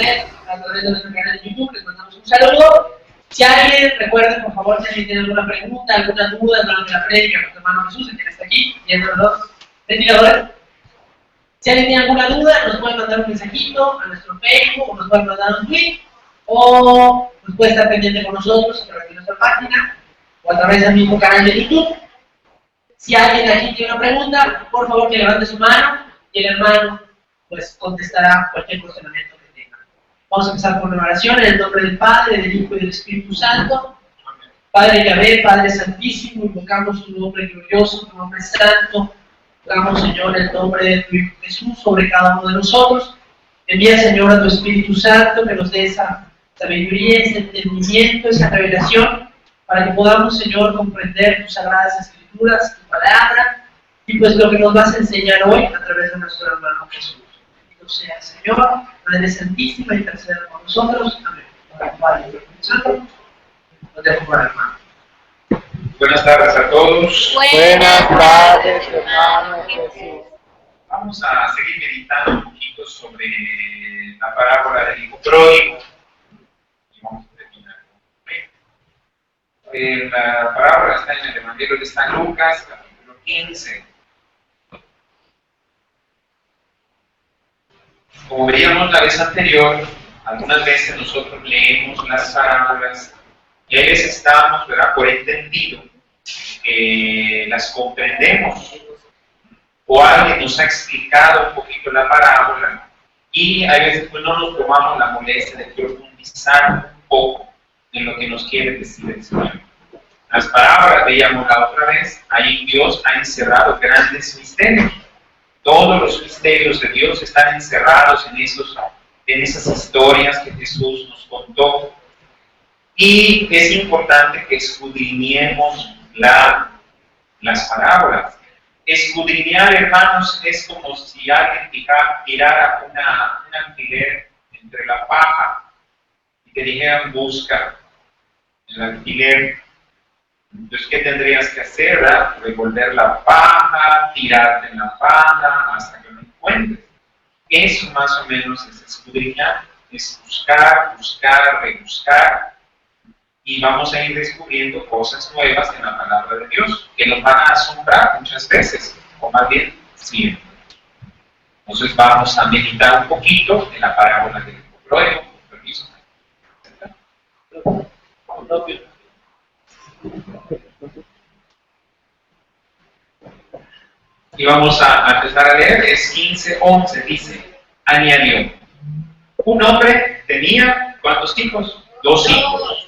ver a través de nuestro canal de YouTube, les mandamos un saludo. Si alguien, recuerden por favor, si alguien tiene alguna pregunta, alguna duda durante la prédica, nuestro hermano Jesús, el que está aquí, viendo los ventiladores. Si alguien tiene alguna duda, nos puede mandar un mensajito a nuestro Facebook, o nos puede mandar un tweet, o nos puede estar pendiente con nosotros a través de nuestra página, o a través del mismo canal de YouTube. Si alguien aquí tiene una pregunta, por favor que levante su mano, y el hermano pues contestará cualquier cuestionamiento que tenga. Vamos a empezar con una oración en el nombre del Padre, del Hijo y del Espíritu Santo. Padre Yahvé, Padre Santísimo, invocamos tu nombre glorioso, tu nombre santo. Rogamos, Señor, el nombre de tu Hijo Jesús sobre cada uno de nosotros. Envía, Señor, a tu Espíritu Santo que nos dé esa sabiduría, ese entendimiento, esa revelación, para que podamos, Señor, comprender tus sagradas escrituras, tu palabra, y pues lo que nos vas a enseñar hoy a través de nuestro hermano Jesús. Bendito sea, Señor, Madre Santísima, interceda por nosotros. Amén. Nos dejo con el hermano. Buenas tardes a todos. Buenas tardes, hermano Jesús. Vamos a seguir meditando un poquito sobre la parábola del hijo pródigo. Y vamos a terminar con ella. La parábola está en el Evangelio de San Lucas, capítulo 15. Como veíamos la vez anterior, algunas veces nosotros leemos las parábolas y a veces estamos, ¿verdad?, por entendido que las comprendemos, o alguien nos ha explicado un poquito la parábola y a veces pues, no nos tomamos la molestia de profundizar un poco en lo que nos quiere decir el Señor. Las parábolas, veíamos la otra vez, ahí Dios ha encerrado grandes misterios. Todos los misterios de Dios están encerrados en esas historias que Jesús nos contó. Y es importante que escudriñemos las parábolas. Escudriñar, hermanos, es como si alguien tirara un alfiler entre la paja y te dijeran busca el alfiler. Entonces, ¿qué tendrías que hacer? ¿Verdad? Revolver la paja, tirarte en la paja hasta que lo encuentres. Eso más o menos es escudriñar, es buscar, rebuscar. Y vamos a ir descubriendo cosas nuevas en la palabra de Dios, que nos van a asombrar muchas veces, o más bien siempre. Entonces vamos a meditar un poquito en la parábola del hijo pródigo. Con permiso. Y vamos a empezar a leer, es 15:11, dice, añadió, un hombre tenía, ¿cuántos hijos? 2 hijos.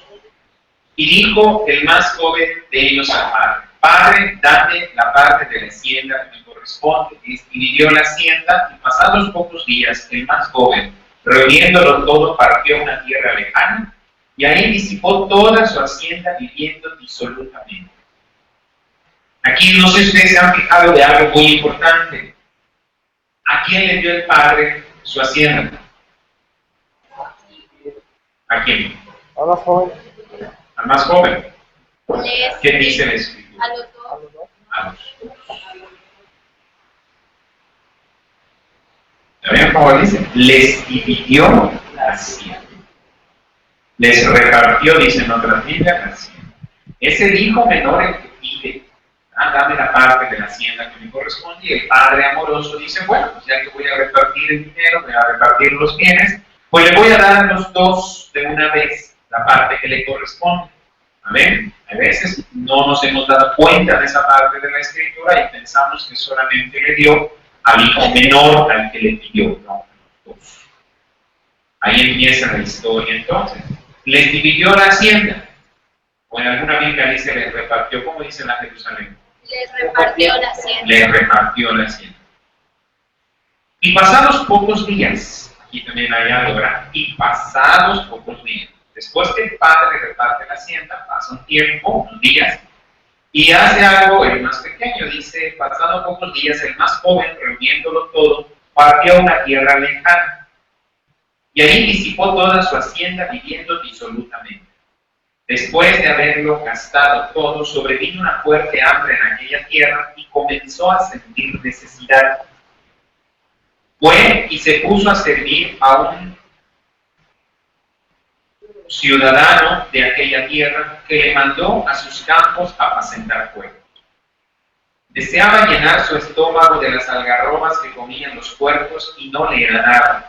Y dijo el más joven de ellos al padre, Padre, dame la parte de la hacienda que me corresponde. Y dividió la hacienda, y pasados pocos días, el más joven, reuniéndolo todo, partió a una tierra lejana, y ahí disipó toda su hacienda, viviendo disolutamente. Aquí no sé si ustedes se han fijado de algo muy importante. ¿A quién le dio el padre su hacienda? ¿A quién? A los jóvenes. Al más joven. ¿Qué dice la Escritura? A los dos. A los dos. ¿También cómo dice? Les dividió la hacienda. Les repartió, dice en otra Biblia, la hacienda. Es el hijo menor el que pide, dame la parte de la hacienda que me corresponde, y el padre amoroso dice, bueno, pues ya que voy a repartir el dinero, voy a repartir los bienes, pues le voy a dar a los dos de una vez la parte que le corresponde. Amén. A veces no nos hemos dado cuenta de esa parte de la Escritura y pensamos que solamente le dio al hijo menor al que le pidió, no, a los dos. Ahí empieza la historia entonces. Les dividió la hacienda. O en alguna Biblia dice les repartió, ¿cómo dice la Jerusalén? Les repartió la hacienda. Les repartió la hacienda. Y pasados pocos días, aquí también hay algo, ¿verdad? Y pasados pocos días. Después que el padre reparte la hacienda, pasa un tiempo, unos días, y hace algo el más pequeño. Dice, pasados pocos días, el más joven, reuniéndolo todo, partió a una tierra lejana. Y ahí disipó toda su hacienda, viviendo disolutamente. Después de haberlo gastado todo, sobrevino una fuerte hambre en aquella tierra y comenzó a sentir necesidad. Fue y se puso a servir a un ciudadano de aquella tierra, que le mandó a sus campos a apacentar cuervos. Deseaba llenar su estómago de las algarrobas que comían los cuervos y no le era dado.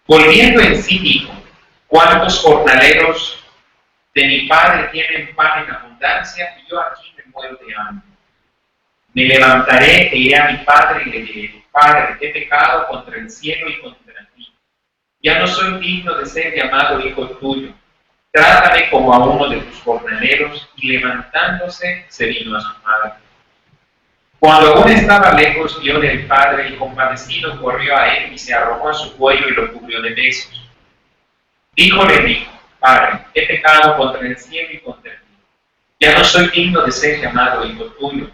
Volviendo en sí dijo: ¿cuántos jornaleros de mi padre tienen pan en abundancia y yo aquí me muero de hambre? Me levantaré e iré a mi padre y le diré: Padre, he pecado contra el cielo y contra ti. Ya no soy digno de ser llamado hijo tuyo. Trátame como a uno de tus jornaleros. Y levantándose, se vino a su madre. Cuando aún estaba lejos, vio el padre y compadecido corrió a él y se arrojó a su cuello y lo cubrió de besos. Dijo: Padre, he pecado contra el cielo y contra ti. Ya no soy digno de ser llamado hijo tuyo.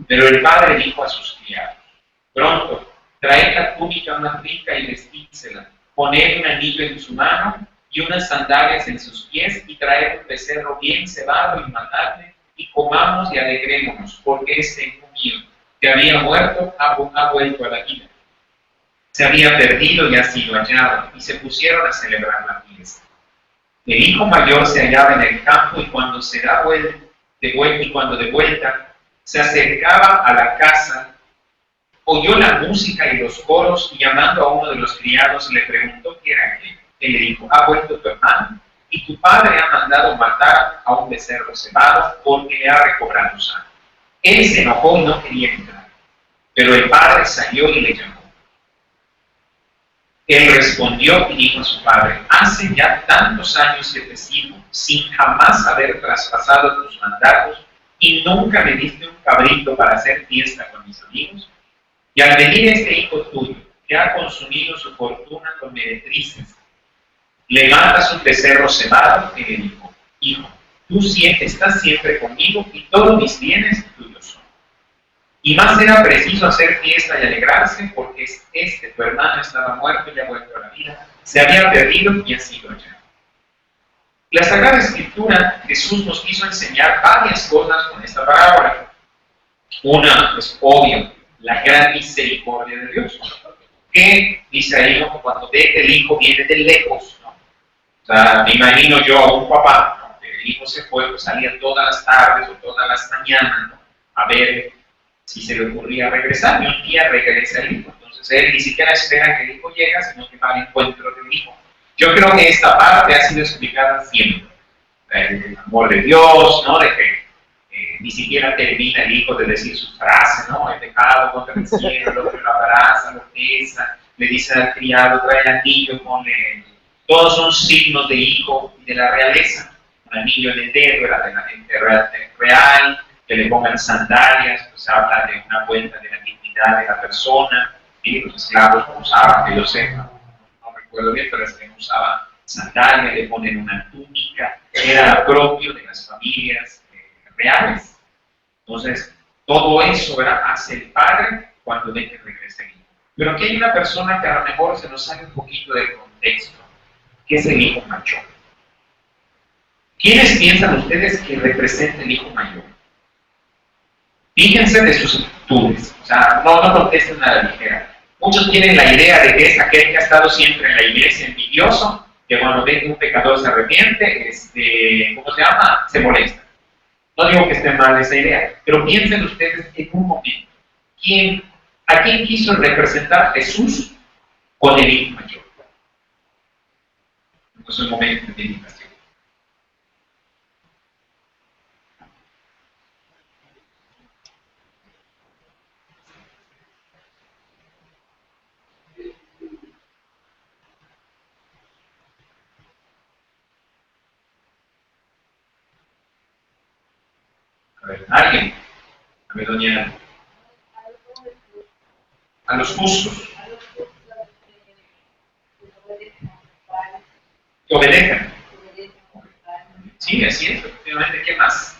Pero el padre dijo a sus criados: Pronto, traed la túnica más rica y vestídsela, poned un anillo en su mano y unas sandalias en sus pies, y traed un becerro bien cebado y matadle, y comamos y alegrémonos, porque este hijo mío, que había muerto, ha vuelto a la vida. Se había perdido y ha sido hallado, y se pusieron a celebrar la fiesta. El hijo mayor se hallaba en el campo, y cuando de vuelta se acercaba a la casa, oyó la música y los coros, y llamando a uno de los criados le preguntó qué era aquello. Él le dijo: ¿ha vuelto tu hermano? Y tu padre ha mandado matar a un becerro cebado porque le ha recobrado sangre. Él se enojó y no quería entrar, pero el padre salió y le llamó. Él respondió y dijo a su padre: hace ya tantos años que te sigo, sin jamás haber traspasado tus mandatos, y nunca me diste un cabrito para hacer fiesta con mis amigos. Y al venir este hijo tuyo, que ha consumido su fortuna con meretrices, le matas un becerro cebado. Y le dijo: Hijo, tú estás siempre conmigo y todos mis bienes tuyos son. Y más era preciso hacer fiesta y alegrarse, porque tu hermano estaba muerto y ha vuelto a la vida, se había perdido y ha sido hallado. La Sagrada Escritura, Jesús nos quiso enseñar varias cosas con esta parábola. Una, pues obvio, la gran misericordia de Dios, que dice ahí, ¿no?, cuando ve que el hijo viene de lejos, ¿no? O sea, me imagino yo a un papá, ¿no?, que el hijo se fue, pues salía todas las tardes o todas las mañanas, ¿no?, a ver si se le ocurría regresar, y un día regresa el hijo. Entonces él ni siquiera espera que el hijo llegue, sino que va al encuentro del hijo. Yo creo que esta parte ha sido explicada siempre. El amor de Dios, ¿no?, de que ni siquiera termina el hijo de decir su frase, ¿no?, he pecado contra el cielo, el otro lo abraza, lo besa, le dice al criado: trae el anillo, ponle. Todos son signos de hijo y de la realeza. Un anillo en el dedo era de la gente real, que le pongan sandalias, pues habla de una cuenta de la dignidad de la persona. Y los esclavos no usaban, que yo sepa, no recuerdo bien, pero es que no usaban sandalias, le ponen una túnica, era propio de las familias reales. Entonces, todo eso hace el padre cuando ve que regresa el hijo. Pero aquí hay una persona que a lo mejor se nos sale un poquito del contexto, que es el hijo mayor. ¿Quiénes piensan ustedes que representa el hijo mayor? Fíjense de sus actitudes, o sea, no contesten a la ligera. Muchos tienen la idea de que es aquel que ha estado siempre en la iglesia, envidioso, que cuando ve que un pecador se arrepiente, ¿cómo se llama?, se molesta. No digo que esté mal esa idea, pero piensen ustedes en un momento, ¿a quién quiso representar Jesús con el hijo mayor? Es un momento de meditación. A ver, alguien. A ver, doña. A los justos. Que obedecen. Sí, así es, efectivamente. ¿Qué más?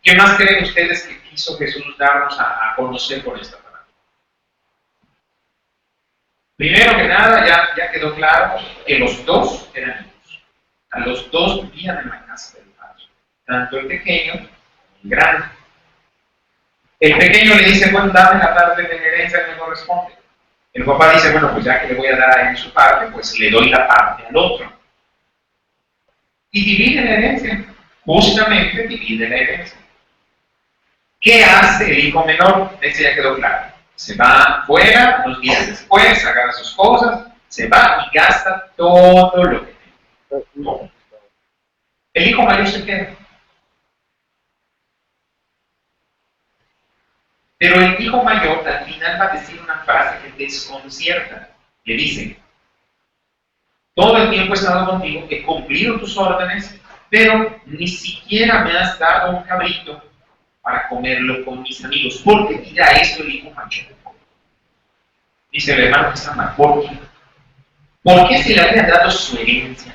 ¿Qué más creen ustedes que quiso Jesús darnos a conocer con esta palabra? Primero que nada, ya quedó claro que los dos eran hijos. A los dos vivían en la casa del Padre. Tanto el pequeño como el grande. El pequeño le dice: bueno, dame la parte de la herencia que me corresponde. El papá dice: bueno, pues ya que le voy a dar a él su parte, pues le doy la parte al otro. y divide la herencia. Justamente divide la herencia. ¿Qué hace el hijo menor? Ese ya quedó claro. Se va fuera, unos días después, agarra sus cosas, se va y gasta todo lo que tiene. El hijo mayor se queda. Pero el hijo mayor al final va a decir una frase que desconcierta. Le dice, todo el tiempo he estado contigo, he cumplido tus órdenes, pero ni siquiera me has dado un cabrito para comerlo con mis amigos. ¿Por qué dirá esto el hijo mayor? Dice el hermano que está mal. ¿Por qué? ¿Por qué se le había dado su herencia?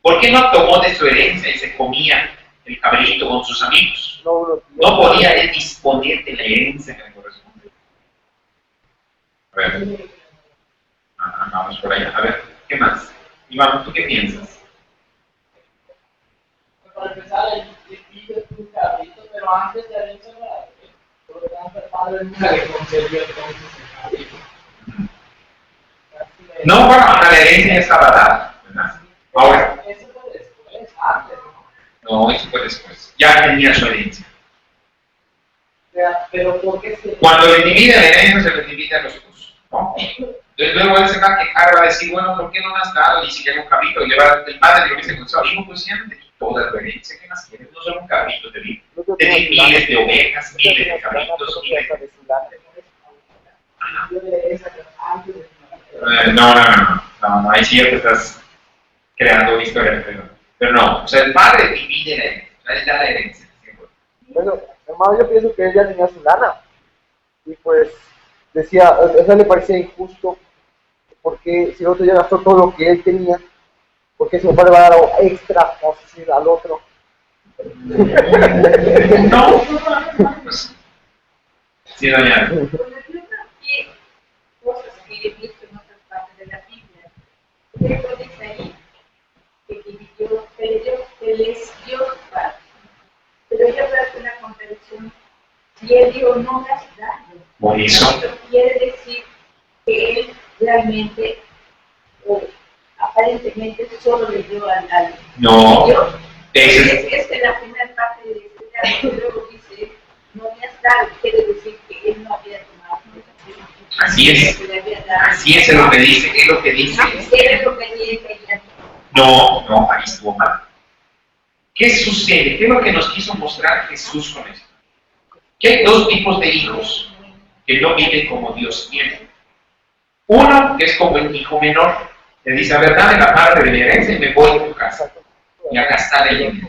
¿Por qué no tomó de su herencia y se comía el cabrito con sus amigos? No podía él disponer de la herencia que le corresponde. A ver. Vamos por allá. A ver, ¿qué más? Iván, ¿tú qué piensas? Para empezar, el pide tu cabrito, pero antes de herencia no era de él. Por lo tanto, el padre nunca le concedió entonces el cabrito. No, bueno, la herencia ya estaba dada, ¿verdad? Ahora. Eso fue después, antes, ¿no? No, eso fue después. Ya tenía su herencia. Pero ¿por qué se...? Cuando le divide la herencia, se le divide a los hijos, ¿no? Entonces luego él se va a quejar, va a decir, bueno, ¿por qué no me has dado ni siquiera un cabrito? Y le va el padre le dice, hijo, pues ya te di toda tu herencia, ¿qué más quieres? No solo un cabrito, te di miles de ovejas, miles de cabritos, miles de... No, ahí sí ya te estás creando una historia, pero no, o sea, el padre divide la herencia, él da la herencia. Bueno, hermano, yo pienso que él ya tenía su lana y pues decía, o sea, le parecía injusto porque si el otro ya gastó todo lo que él tenía, ¿por qué se le va a dar algo extra, vamos a decir, al otro? No, pues sí, doña. Cosas que he visto en otras partes de la Biblia. Por ejemplo, dice ahí que les dio su parte. Pero yo creo que una contradicción, y él dijo no gastar. Por eso. Quiere decir que él realmente, aparentemente, solo le dio al No, es que la primera parte de este caso, luego dice, no me has dado, quiere decir que él no había tomado. Así es lo que dice, es lo que dice. Es lo que dice ella. No, ahí estuvo mal. ¿Qué sucede? ¿Qué es lo que nos quiso mostrar Jesús con esto? Que hay dos tipos de hijos que no viven como Dios quiere. Uno que es como el hijo menor, le dice, a ver, dame la parte de mi herencia y me voy a tu casa y a gastar el dinero.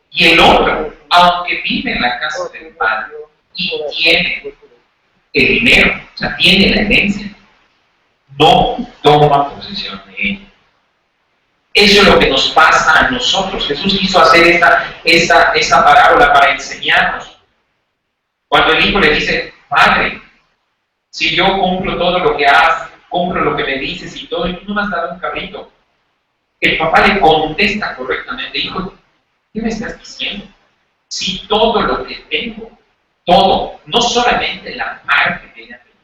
Y el otro, aunque vive en la casa del padre y tiene el dinero, o sea, tiene la herencia, no toma posesión de ella. Eso es lo que nos pasa a nosotros. Jesús quiso hacer esa parábola para enseñarnos. Cuando el hijo le dice, Padre, si yo cumplo todo lo que haces, cumplo lo que me dices y todo, y tú no me has dado un cabrito, el papá le contesta correctamente, hijo, ¿qué me estás diciendo? Si todo lo que tengo, todo, no solamente la parte que ella tiene,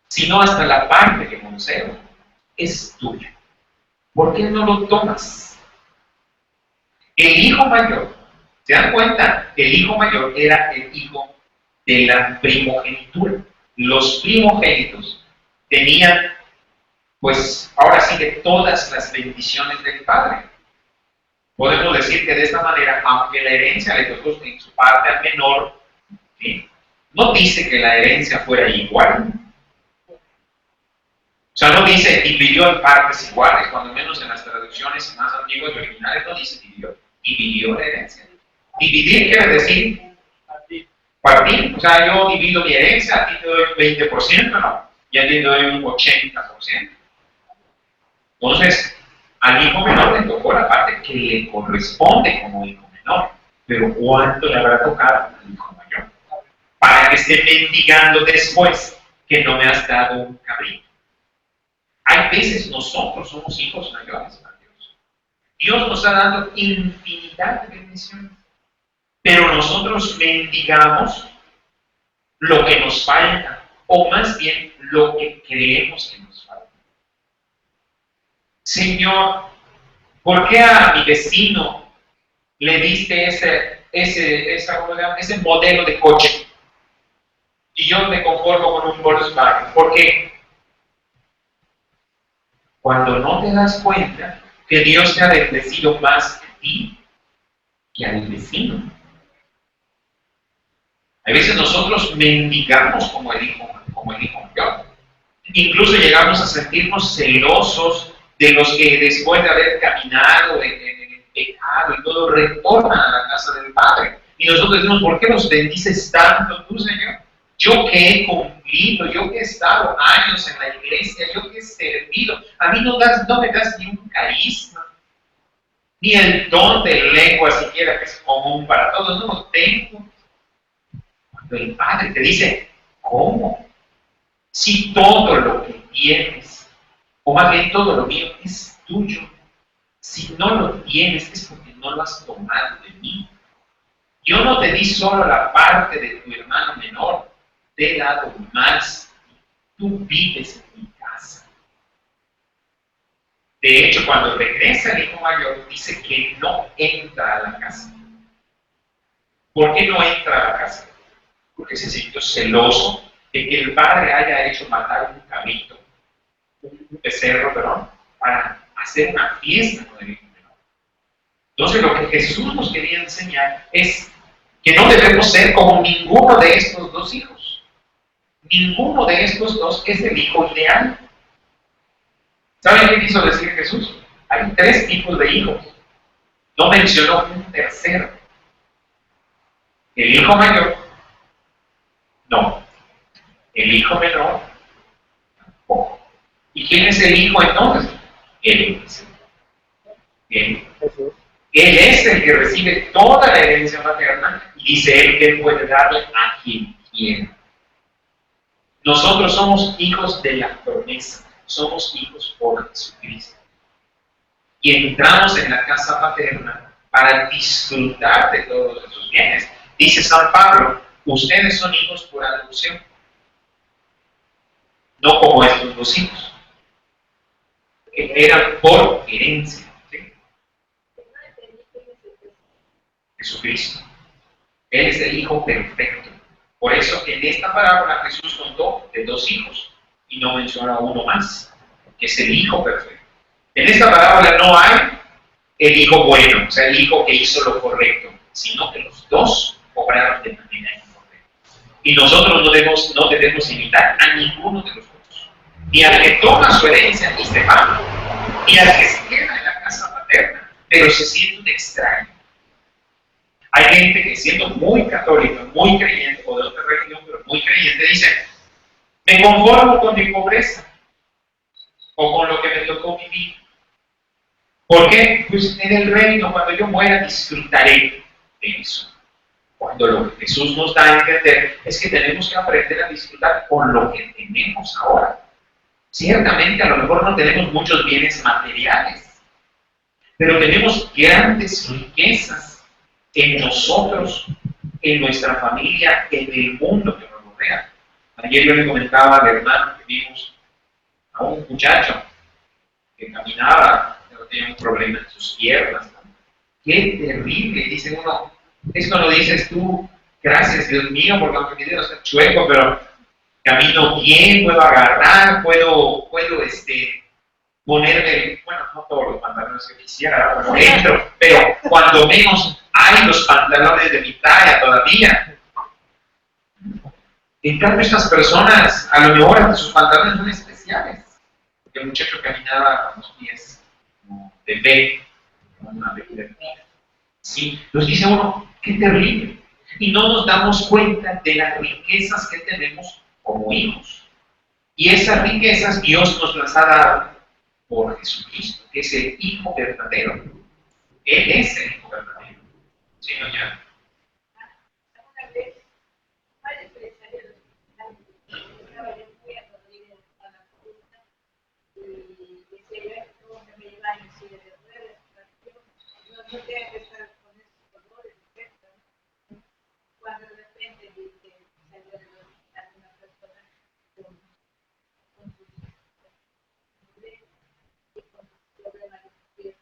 sino hasta la parte que conservo, es tuya. ¿Por qué no lo tomas? El hijo mayor, ¿se dan cuenta? El hijo mayor era el hijo de la primogenitura. Los primogénitos tenían, pues, ahora sí, de todas las bendiciones del padre. Podemos decir que de esta manera, aunque la herencia le tocó en su parte al menor, ¿sí?, no dice que la herencia fuera igual. O sea, no dice dividió en partes iguales, cuando menos en las traducciones más antiguas y originales no dice dividió la herencia. Dividir quiere decir partir, o sea, yo divido mi herencia, a ti te doy un 20%, no, y a ti te doy un 80%. Entonces, al hijo menor le tocó la parte que le corresponde como hijo menor, pero ¿cuánto le habrá tocado al hijo mayor? Para que esté mendigando después que no me has dado un cabrito. Hay veces nosotros somos hijos mayores para Dios. Dios nos está dando infinidad de bendiciones, pero nosotros mendigamos lo que nos falta, o más bien lo que creemos que nos falta. Señor, ¿Por qué a mi vecino le diste ese modelo de coche? Y yo me conformo con un Volkswagen. ¿Por qué? Cuando no te das cuenta que Dios te ha bendecido más a ti que al vecino. A veces nosotros mendigamos como el hijo mayor. Incluso llegamos a sentirnos celosos de los que después de haber caminado en el pecado y todo, retornan a la casa del Padre. Y nosotros decimos, ¿por qué nos bendices tanto tú, Señor? Yo que he cumplido, yo que he estado años en la iglesia, yo que he servido, a mí no me das ni un carisma, ni el don de lengua siquiera, que es común para todos, no lo tengo. Cuando el Padre te dice, ¿cómo? Si todo lo que tienes, o más bien todo lo mío, es tuyo, si no lo tienes es porque no lo has tomado de mí. Yo no te di solo la parte de tu hermano menor, te he dado más. Tú vives en mi casa. De hecho, cuando regresa el hijo mayor, dice que no entra a la casa. ¿Por qué no entra a la casa? Porque se sintió celoso de que el padre haya hecho matar un cabrito, un becerro, perdón, para hacer una fiesta con el hijo menor. Entonces, lo que Jesús nos quería enseñar es que no debemos ser como ninguno de estos dos hijos. Ninguno de estos dos es el hijo ideal. ¿Saben qué quiso decir Jesús? Hay tres tipos de hijos. No mencionó un tercero. El hijo mayor, no. El hijo menor, tampoco. ¿Y quién es el hijo entonces? Él es. Él. Jesús. Él es el que recibe toda la herencia materna y dice él que él puede darle a quien quiera. Nosotros somos hijos de la promesa, somos hijos por Jesucristo. Y entramos en la casa paterna para disfrutar de todos esos bienes. Dice San Pablo, ustedes son hijos por adopción, no como estos dos hijos, que eran por herencia. ¿Sí? Jesucristo. Él es el Hijo perfecto. Por eso en esta parábola Jesús contó de dos hijos y no menciona uno más, que es el Hijo perfecto. En esta parábola no hay el hijo bueno, o sea, el hijo que hizo lo correcto, sino que los dos obraron de manera incorrecta. Y nosotros no debemos imitar a ninguno de los dos, ni al que toma su herencia y se va, ni al que se queda en la casa paterna, pero se siente un extraño. Hay gente que siendo muy católica, muy creyente, o de otra religión, pero muy creyente, dice, me conformo con mi pobreza, o con lo que me tocó vivir. ¿Por qué? Pues en el reino, cuando yo muera, disfrutaré de eso. Cuando lo que Jesús nos da a entender es que tenemos que aprender a disfrutar con lo que tenemos ahora. Ciertamente, a lo mejor no tenemos muchos bienes materiales, pero tenemos grandes riquezas en nosotros, en nuestra familia, en el mundo que nos rodea. Ayer yo le comentaba al hermano que vimos a un muchacho que caminaba, pero tenía un problema en sus piernas, ¿no? Qué terrible, dice uno, esto lo dices tú, gracias Dios mío, porque aunque mi dedo está chueco, pero camino bien, puedo agarrar, puedo ponerme, bueno, no todos los pantalones que quisiera, pero entro, pero cuando menos hay los pantalones de mi talla todavía. En cambio, estas personas, a lo mejor sus pantalones son especiales. El muchacho caminaba con los pies como de bebé, como una bebé. Sí, nos dice uno, qué terrible. Y no nos damos cuenta de las riquezas que tenemos como hijos. Y esas riquezas Dios nos las ha dado por Jesucristo, que es el Hijo verdadero. Él es el Hijo verdadero. ¿Sí, doña? Una vez, varios empresarios estaba yo muy a Rodríguez a la facultad y decía yo, ¿cómo me llevan en silla de ruedas? No tengo que estar con esos dolores, etcétera. Cuando de repente dice, salió de alguna persona con sus problemas y con sus problemas de pies,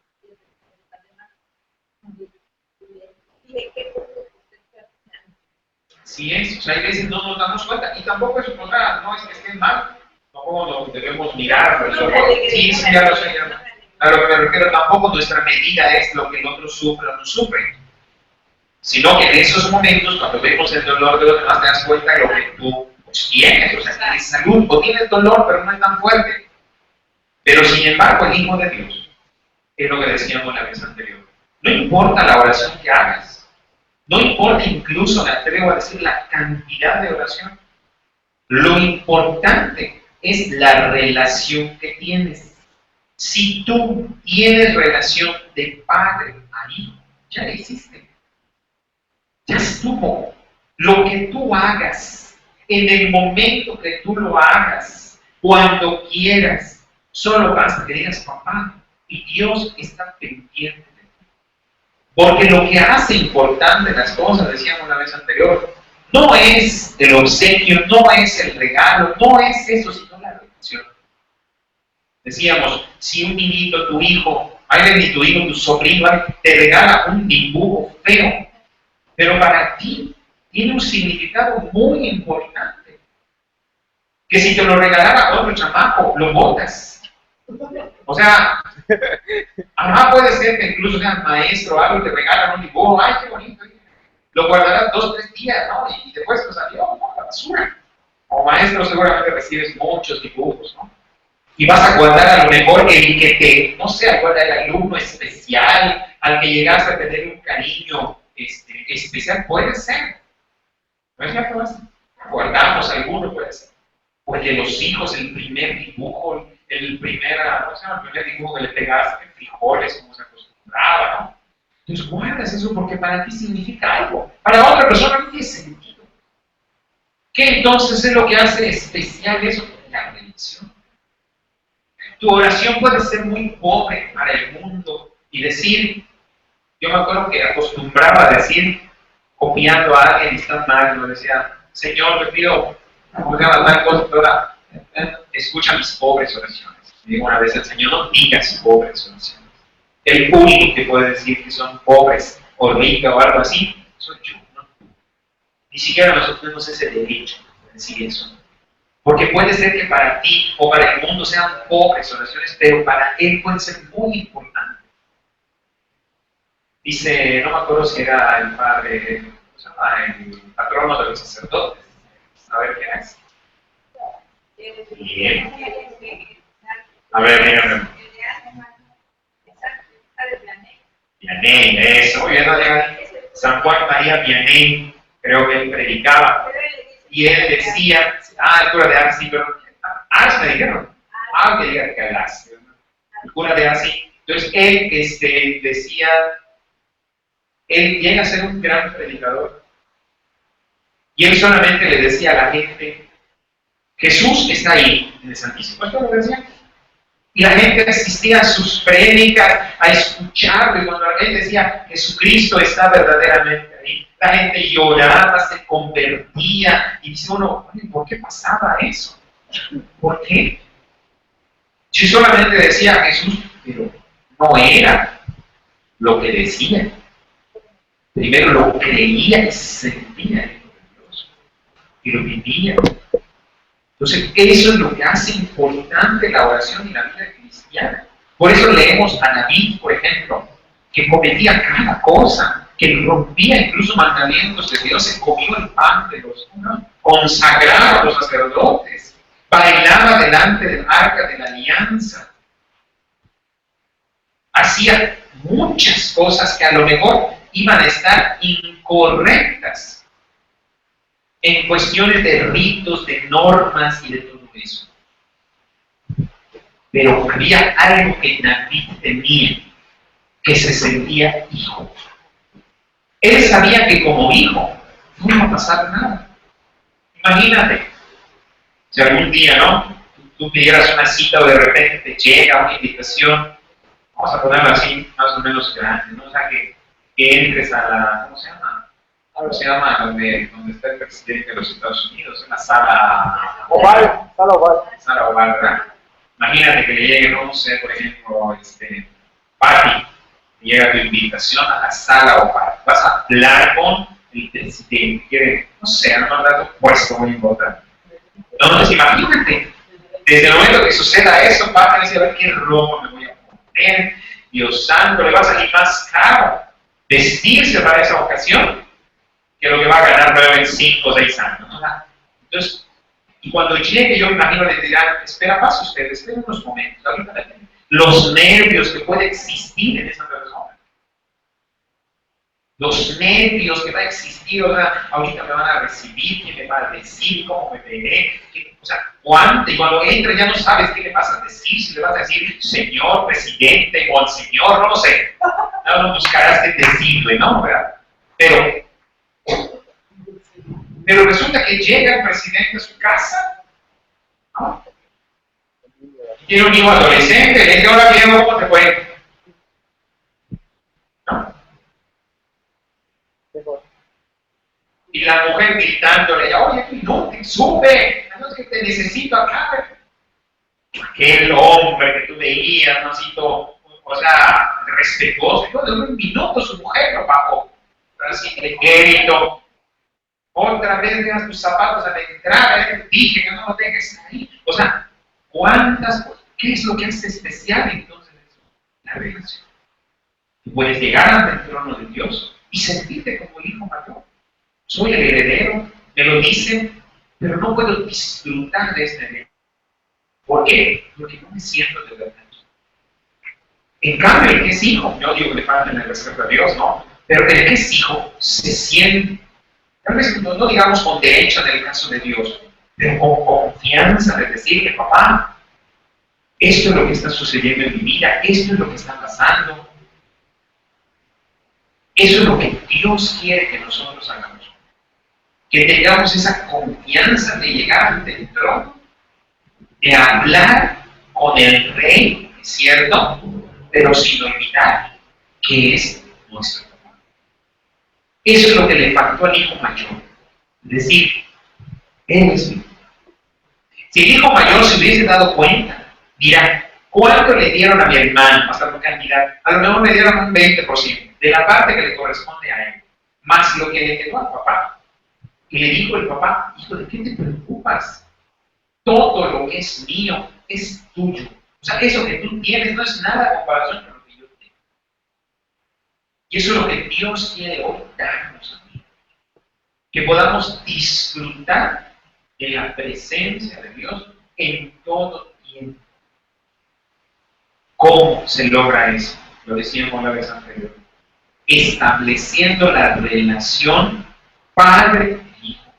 Sí es, o sea, hay veces no nos damos cuenta, y tampoco es una, no es que estén mal, tampoco nos debemos mirar, sí, sí, ya lo sé, ya. A lo que me refiero, tampoco nuestra medida es lo que el otro sufre o no sufre, sino que en esos momentos, cuando vemos el dolor de los demás, te das cuenta de lo que tú pues, tienes, o sea, tienes salud, o tienes dolor, pero no es tan fuerte. Pero sin embargo, el Hijo de Dios, es lo que decíamos la vez anterior, no importa la oración que hagas, no importa incluso, me atrevo a decir, la cantidad de oración. Lo importante es la relación que tienes. Si tú tienes relación de padre a hijo, ya la hiciste. Ya estuvo. Lo que tú hagas, en el momento que tú lo hagas, cuando quieras, solo basta que digas papá, y Dios está pendiente. Porque lo que hace importante las cosas, decíamos la vez anterior, no es el obsequio, no es el regalo, no es eso, sino la relación. Decíamos, si un niñito, tu hijo, ni tu hijo, tu sobrino, te regala un dibujo feo, pero para ti tiene un significado muy importante. Que si te lo regalara otro chamaco, lo botas. O sea, puede ser que incluso seas maestro o algo, te regalan un dibujo, ¡ay, qué bonito! Lo guardarás 2 o 3 días, ¿no? Y después lo salió, ¿no? A la basura. Como maestro seguramente recibes muchos dibujos, ¿no? Y vas a guardar a lo mejor el que te, no sé, guarda el alumno especial, al que llegaste a tener un cariño especial, puede ser. ¿No es cierto? Guardamos alguno, puede ser. O el de los hijos, el primer dibujo, el primer dibujo que le pegaste, frijoles, como se acostumbraba, ¿no? Entonces guardas eso porque para ti significa algo. Para otra persona no tiene sentido. ¿Qué entonces es lo que hace especial eso? La religión. Tu oración puede ser muy pobre para el mundo y decir, yo me acuerdo que acostumbraba a decir, copiando a alguien y está mal, lo decía, Señor, te pido, como se llama tal cosa, toda, escucha mis pobres oraciones. Y digo una vez al Señor, no digas pobres oraciones. El único que puede decir que son pobres o ricas o algo así, soy yo, no tú. Ni siquiera nosotros tenemos ese derecho de decir eso. Porque puede ser que para ti o para el mundo sean pobres oraciones, pero para Él pueden ser muy importantes. Dice, no me acuerdo si era el padre, ¿cómo se llama? El patrono de los sacerdotes. A ver quién es. Bien. A ver, dígame. Vianney, eso, muy bien, San Juan María Vianney, creo que él predicaba. Y él decía, el cura de Ars, sí, pero Ars me dijeron, que diga que Ars, el cura de Ars, sí. Entonces él decía, él llega a ser un gran predicador. Y él solamente le decía a la gente, Jesús está ahí, en el Santísimo. ¿Esto lo decía? Y la gente asistía a sus prédicas, a escucharlo, y cuando él decía, Jesucristo está verdaderamente ahí, la gente lloraba, se convertía, y dice uno, ¿por qué pasaba eso? ¿Por qué? Si solamente decía Jesús, pero no era lo que decía. Primero lo creía y sentía el Hijo de Dios, y lo vivía. Entonces, eso es lo que hace importante la oración y la vida cristiana. Por eso leemos a David, por ejemplo, que cometía cada cosa, que rompía incluso mandamientos de Dios, se comió el pan de los consagraba a los sacerdotes, bailaba delante del arca de la alianza, hacía muchas cosas que a lo mejor iban a estar incorrectas en cuestiones de ritos, de normas y de todo eso. Pero había algo que David tenía, que se sentía hijo. Él sabía que como hijo no iba a pasar nada. Imagínate, si algún día, ¿no? Tú pidieras una cita o de repente te llega una invitación, vamos a ponerlo así, más o menos grande, ¿no? O sea, que entres a la, ¿cómo se llama? Se llama donde está el presidente de los Estados Unidos, en la sala oval. Sala oval, ¿verdad? Imagínate que le llegue, no sé, por ejemplo, Patti, llega tu invitación a la sala oval. Vas a hablar con el presidente quiere, no sé, no mandar un puesto muy importante. Entonces, imagínate, desde el momento que suceda eso, va a decir, a ver qué ropa me voy a poner, Dios santo, le va a salir más caro vestirse para esa ocasión que lo que va a ganar luego en 5 o 6 años. ¿No? Entonces, y cuando llegue, yo me imagino le dirán, espera, pasa usted, espera unos momentos, los nervios que puede existir en esa persona. Los nervios que va a existir, o sea, ahorita me van a recibir, qué me va a decir, cómo me veré, o sea, cuánto, y cuando entra ya no sabes qué le vas a decir, si le vas a decir señor, presidente, monseñor, no lo sé, no buscarás qué decirle, ¿no? ¿Verdad? Pero resulta que llega el presidente a su casa, ¿no? Tiene un hijo adolescente, le dice, ahora viejo, ¿cómo te fue? ¿No? Y la mujer gritándole, oye, no, te sube, no es que te necesito acá. Aquel hombre que tú veías, no cito, o sea, respetuoso, y de un minuto su mujer lo bajó. Así le grito, otra vez dejas tus zapatos a la entrada, dije que no lo dejes ahí. O sea, ¿cuántas cosas? ¿Qué es lo que hace especial entonces eso? La relación. Tú puedes llegar ante el trono de Dios y sentirte como el hijo mayor. Soy el heredero, me lo dicen, pero no puedo disfrutar de este heredero. ¿Por qué? Porque no me siento de verdad. En cambio, el que es hijo, yo digo que le faltan el respeto a Dios, ¿no? Pero el que es hijo se siente, tal vez no digamos con derecho en el caso de Dios, pero con confianza de decirle, papá, esto es lo que está sucediendo en mi vida, esto es lo que está pasando. Eso es lo que Dios quiere que nosotros hagamos. Que tengamos esa confianza de llegar ante el trono, de hablar con el Rey, ¿es cierto? Pero sin olvidar que es nuestro papá. Eso es lo que le faltó al hijo mayor. Es decir, él es mi. Si el hijo mayor se hubiese dado cuenta, dirá, ¿cuánto le dieron a mi hermano? Hasta por cantidad. A lo mejor le dieron un 20% de la parte que le corresponde a él, más lo que le quedó al papá. Y le dijo el papá, hijo, ¿de qué te preocupas? Todo lo que es mío es tuyo. O sea, eso que tú tienes no es nada en comparación con lo que yo tengo. Y eso es lo que Dios quiere hoy darnos a mí. Que podamos disfrutar de la presencia de Dios en todo tiempo. ¿Cómo se logra eso? Lo decíamos la vez anterior. Estableciendo la relación padre-hijo.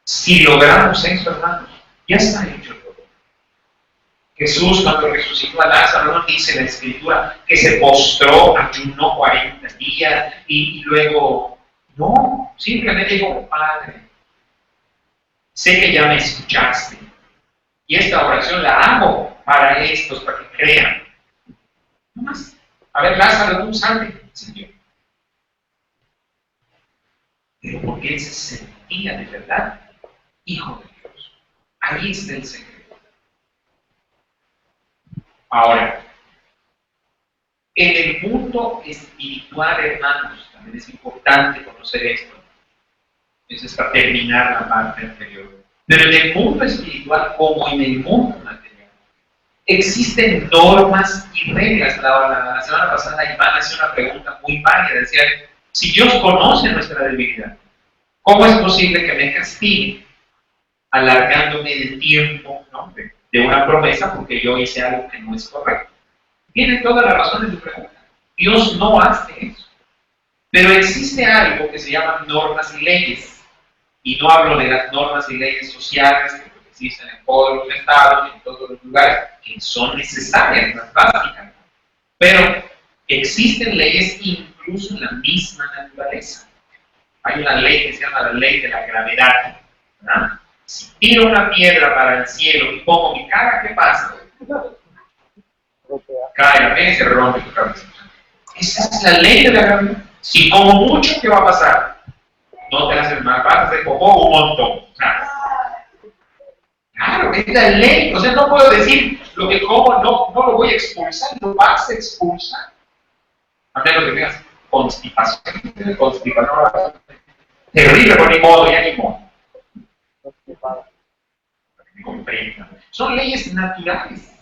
Si logramos eso, hermanos, ya está hecho todo. Jesús, cuando resucitó a Lázaro, no dice la Escritura que se postró, ayunó 40 días y luego, no, simplemente dijo, Padre, sé que ya me escuchaste y esta oración la hago para estos, para que crean. No más. A ver, Lázaro, tú salte, Señor. Pero porque él se sentía de verdad hijo de Dios. Ahí está el secreto. Ahora, en el mundo espiritual, hermanos, también es importante conocer esto. Eso es para terminar la parte anterior. Pero en el mundo espiritual, como en el mundo material, existen normas y reglas. La semana pasada Iván hacía una pregunta muy válida. Decía, si Dios conoce nuestra debilidad, ¿cómo es posible que me castigue alargándome el tiempo, ¿no? de una promesa porque yo hice algo que no es correcto? Tiene toda la razón en tu pregunta. Dios no hace eso. Pero existe algo que se llama normas y leyes. Y no hablo de las normas y leyes sociales que existen en todos los estados y en todos los lugares, que son necesarias, las básicas. Pero existen leyes incluso en la misma naturaleza. Hay una ley que se llama la ley de la gravedad, ¿verdad? Si tiro una piedra para el cielo y pongo mi cara, ¿qué pasa? Cae la piedra y se rompe tu cabeza. Esa es la ley de la gravedad. Si como mucho, ¿qué va a pasar? No te haces mal, vas a hacer popó un montón. Claro, es la ley. O sea, no puedo decir lo que como no lo voy a expulsar, lo vas a expulsar. A menos que tengas constipación, terrible, por ni modo, ya ni modo. Me comprendan. Son leyes naturales.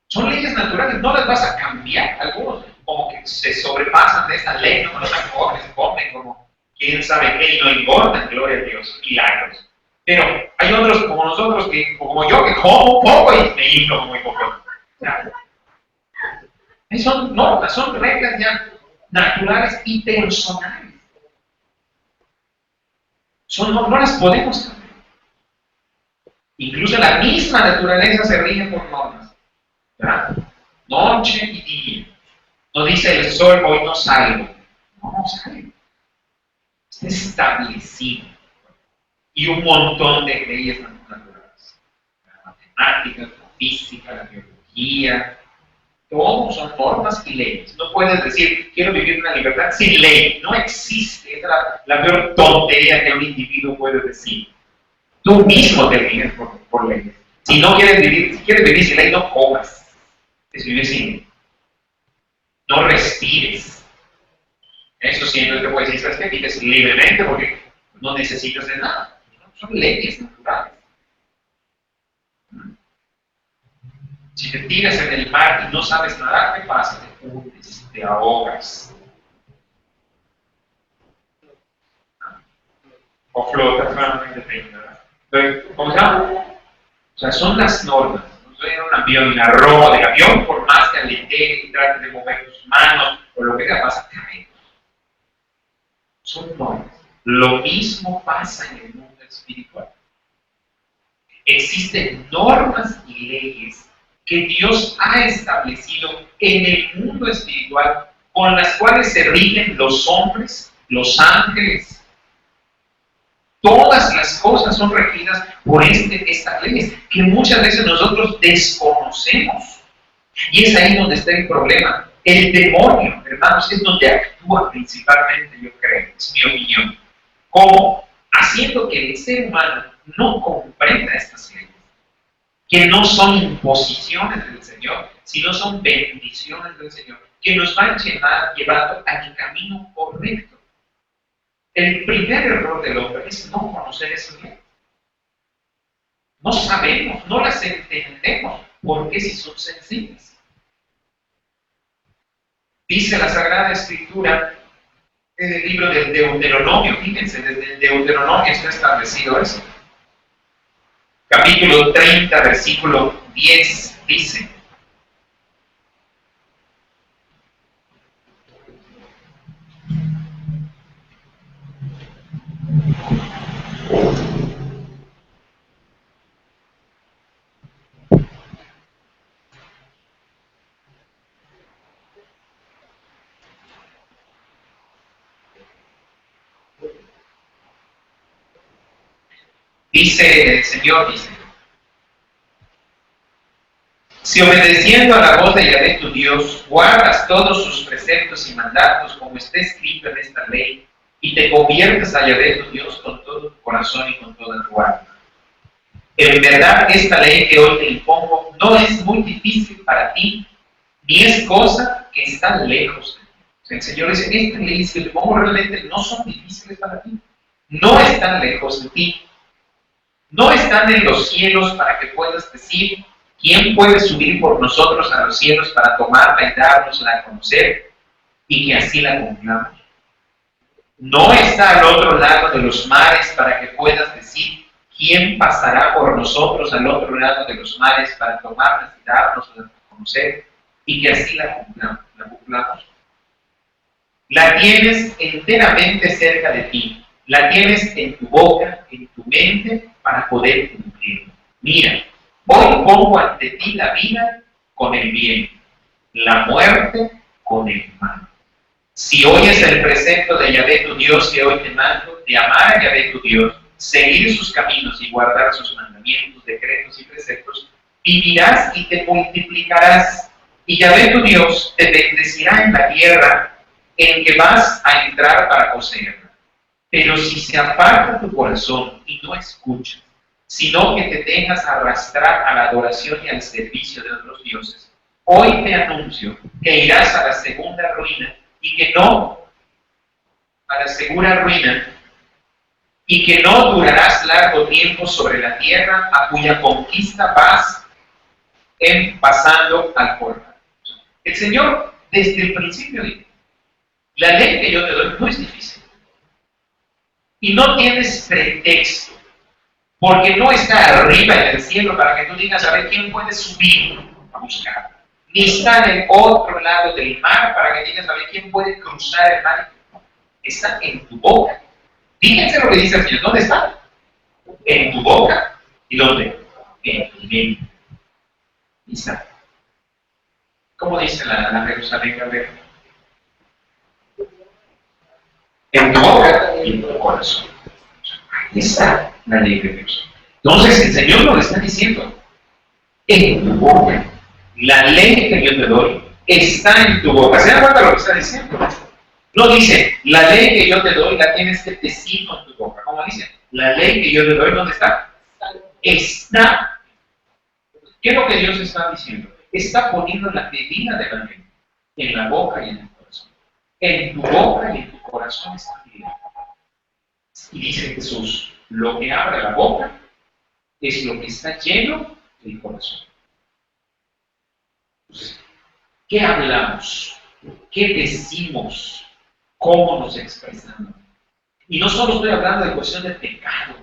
Son leyes naturales, no las vas a cambiar. Algunos como que se sobrepasan de esa ley, no las comen como quién sabe qué y no importa, gloria a Dios, milagros. Pero hay otros como nosotros, como yo, que como un poco y me inflo muy poco. Son normas, son reglas ya naturales y personales. No las podemos cambiar. Incluso la misma naturaleza se rige por normas. ¿Verdad? Noche y día. No dice el sol, hoy no salgo. No sale. Está establecido. Y un montón de leyes naturales. La matemática, la física, la biología. Todos son normas y leyes. No puedes decir, quiero vivir una libertad sin ley. No existe. Esa es la peor tontería que un individuo puede decir. Tú mismo te riges por leyes. Si quieres vivir sin ley, no comas. Es vivir sin ley. No respires. Eso siempre te puede decir, ¿sabes qué? Vives libremente porque no necesitas de nada. Son leyes naturales. Si te tiras en el mar y no sabes nadar, ¿qué pasa? Te hundes, te ahogas. O flotas, claramente depende, ¿verdad? Entonces, ¿cómo se llama? O sea, son las normas. No estoy en un avión y la ropa del avión, por más que aletees y trates de mover tus manos o lo que sea, vas a caer. Son normas. Lo mismo pasa en el mundo espiritual. Existen normas y leyes que Dios ha establecido en el mundo espiritual, con las cuales se rigen los hombres, los ángeles. Todas las cosas son regidas por estas leyes, que muchas veces nosotros desconocemos. Y es ahí donde está el problema. El demonio, hermanos, es donde actúa principalmente, yo creo, es mi opinión. ¿Cómo? Haciendo que el ser humano no comprenda estas leyes, que no son imposiciones del Señor, sino son bendiciones del Señor, que nos van llevando al camino correcto. El primer error del hombre es no conocer esas leyes. No sabemos, no las entendemos, porque si son sencillas. Dice la Sagrada Escritura en el libro del Deuteronomio, fíjense, desde el Deuteronomio está establecido eso. Capítulo 30, versículo 10, dice: Dice el Señor, si obedeciendo a la voz de Yahvé tu Dios, guardas todos sus preceptos y mandatos como está escrito en esta ley, y te conviertes a Yahvé tu Dios con todo tu corazón y con toda tu alma. En verdad, esta ley que hoy te impongo no es muy difícil para ti, ni es cosa que está lejos de ti. O sea, el Señor dice, estas leyes que te pongo realmente no son difíciles para ti, no están lejos de ti. No están en los cielos para que puedas decir, ¿quién puede subir por nosotros a los cielos para tomarla y dárnosla a conocer y que así la cumplamos? No está al otro lado de los mares para que puedas decir, ¿quién pasará por nosotros al otro lado de los mares para tomarla y dárnosla a conocer y que así la cumplamos? La tienes enteramente cerca de ti, la tienes en tu boca, en tu mente, para poder cumplirlo. Mira, hoy pongo ante ti la vida con el bien, la muerte con el mal. Si oyes el precepto de Yahvé tu Dios que hoy te mando, de amar a Yahvé tu Dios, seguir sus caminos y guardar sus mandamientos, decretos y preceptos, vivirás y te multiplicarás. Y Yahvé tu Dios te bendecirá en la tierra en que vas a entrar para poseerla. Pero si se aparta tu corazón y no escuchas, sino que te dejas arrastrar a la adoración y al servicio de otros dioses, hoy te anuncio que irás a la segunda ruina y que no a la segura ruina, y que no durarás largo tiempo sobre la tierra a cuya conquista vas pasando al portal. El Señor desde el principio dijo, la ley que yo te doy no es difícil. Y no tienes pretexto, porque no está arriba en el cielo para que tú digas a ver quién puede subir a buscar. Ni está en el otro lado del mar para que digas a ver quién puede cruzar el mar. Está en tu boca. Fíjense lo que dice el Señor. ¿Dónde está? En tu boca. ¿Y dónde? En tu mente. Ahí está. ¿Cómo dice la Jerusalén Gabriel? En tu boca y en tu corazón. Ahí está la ley de Dios. Entonces el Señor nos está diciendo, en tu boca. La ley que yo te doy está en tu boca. ¿Se dan cuenta de lo que está diciendo? No dice, la ley que yo te doy la tienes que decir en tu boca. ¿Cómo dice? La ley que yo te doy, ¿dónde está? Está. ¿Qué es lo que Dios está diciendo? Está poniendo la medida de la ley en la boca y en el corazón. En tu boca y en tu corazón está la medida. Y dice Jesús, lo que abre la boca es lo que está lleno del corazón. Entonces, ¿qué hablamos? ¿Qué decimos? ¿Cómo nos expresamos? Y no solo estoy hablando de cuestión de pecado,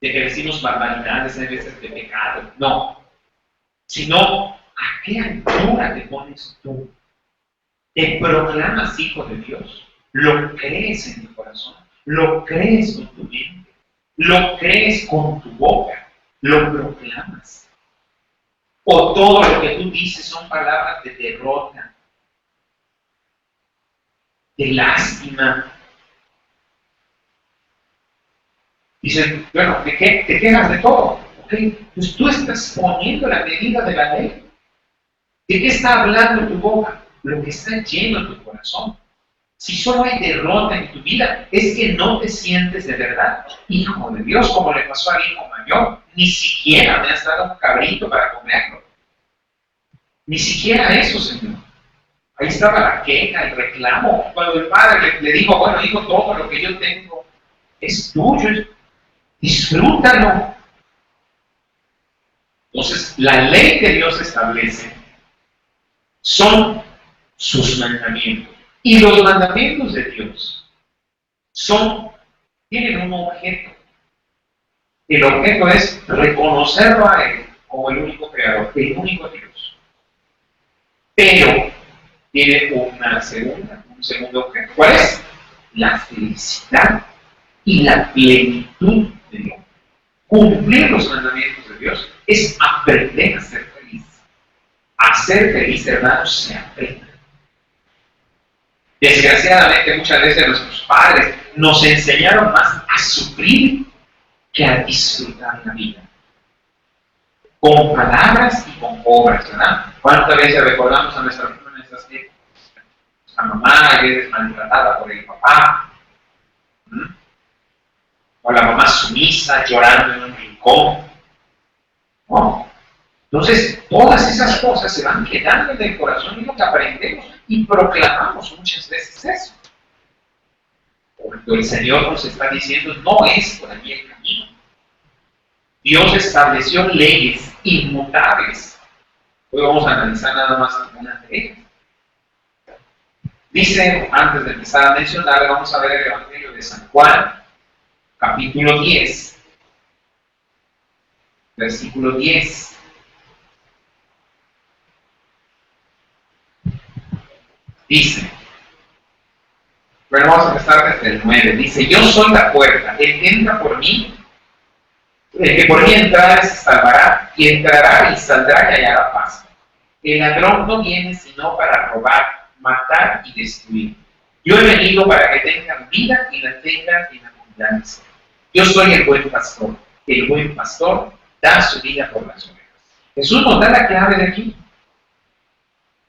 de que decimos barbaridades en veces de pecado, no, sino ¿a qué altura te pones tú? ¿Te proclamas hijo de Dios? ¿Lo crees en tu corazón? ¿Lo crees con tu mente? ¿Lo crees con tu boca? ¿Lo proclamas? ¿O todo lo que tú dices son palabras de derrota, de lástima? Dicen, bueno, ¿te quejas de todo? ¿Ok? Pues tú estás poniendo la medida de la ley. ¿De qué está hablando tu boca? Lo que está lleno en tu corazón. Si solo hay derrota en tu vida, es que no te sientes de verdad hijo de Dios, como le pasó al hijo mayor. Ni siquiera me has dado un cabrito para comerlo. Ni siquiera eso, Señor. Ahí estaba la queja, el reclamo. Cuando el padre le dijo, bueno, hijo, todo lo que yo tengo es tuyo, disfrútalo. Entonces, la ley que Dios establece son sus mandamientos. Y los mandamientos de Dios tienen un objeto. El objeto es reconocerlo a Él como el único creador, el único Dios. Pero tiene un segundo objeto. ¿Cuál es? La felicidad y la plenitud de Dios. Cumplir los mandamientos de Dios es aprender a ser feliz. A ser feliz, hermanos, se aprende. Desgraciadamente, muchas veces nuestros padres nos enseñaron más a sufrir que a disfrutar la vida. Con palabras y con obras, ¿verdad? ¿Cuántas veces recordamos a nuestras hijas? La mamá que es maltratada por el papá. O la mamá sumisa llorando en un rincón. ¿No? Entonces, todas esas cosas se van quedando en el corazón y lo que aprendemos y proclamamos muchas veces eso. Porque el Señor nos está diciendo, no es por allí el camino. Dios estableció leyes inmutables. Hoy vamos a analizar nada más algunas de ellas. Dice, antes de empezar a mencionar, vamos a ver el Evangelio de San Juan, capítulo 10, versículo 10. Dice, bueno, vamos a empezar desde el 9. Dice, yo soy la puerta, el que entra por mí, el que por mí entrare se salvará, y entrará y saldrá y hallará paz. El ladrón no viene sino para robar, matar y destruir. Yo he venido para que tengan vida y la tengan en abundancia. Yo soy el buen pastor. El buen pastor da su vida por las ovejas. Jesús nos da la clave de aquí.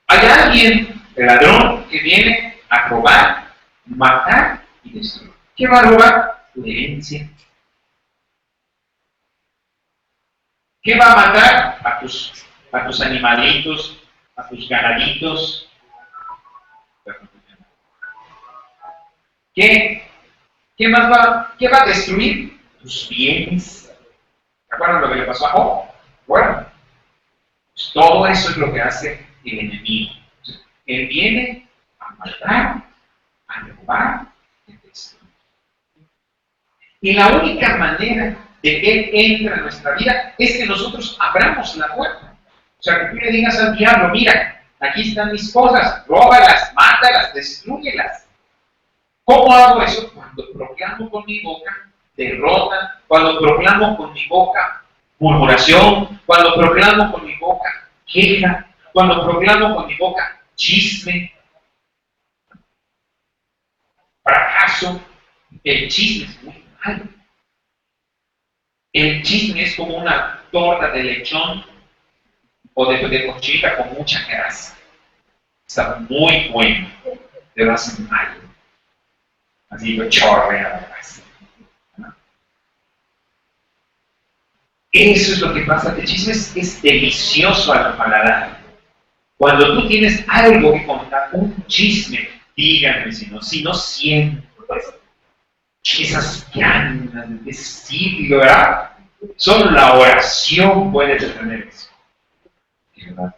Hay alguien, el ladrón, que viene a robar, matar y destruir. ¿Qué va a robar? Tu herencia. ¿Qué va a matar? A tus animalitos, a tus ganaditos. ¿Qué más va a destruir? Tus bienes. ¿Te acuerdas lo que le pasó a Job? Bueno, pues todo eso es lo que hace el enemigo. Él viene a matar, a robar, a destruir. Y la única manera de que Él entre en nuestra vida es que nosotros abramos la puerta. O sea, que tú le digas al diablo, mira, aquí están mis cosas, róbalas, mátalas, destrúyelas. ¿Cómo hago eso? Cuando proclamo con mi boca derrota, cuando proclamo con mi boca murmuración, cuando proclamo con mi boca queja, cuando proclamo con mi boca chisme, fracaso. El chisme es muy malo. El chisme es como una torta de lechón o de cochita con mucha grasa. Está muy bueno, pero hace mal. Así lo chorrea la grasa. Eso es lo que pasa. El chisme es delicioso al paladar. Cuando tú tienes algo que contar, un chisme, díganme si no siento esas ganas de decirlo, ¿verdad? Solo la oración puede detener eso. ¿Verdad?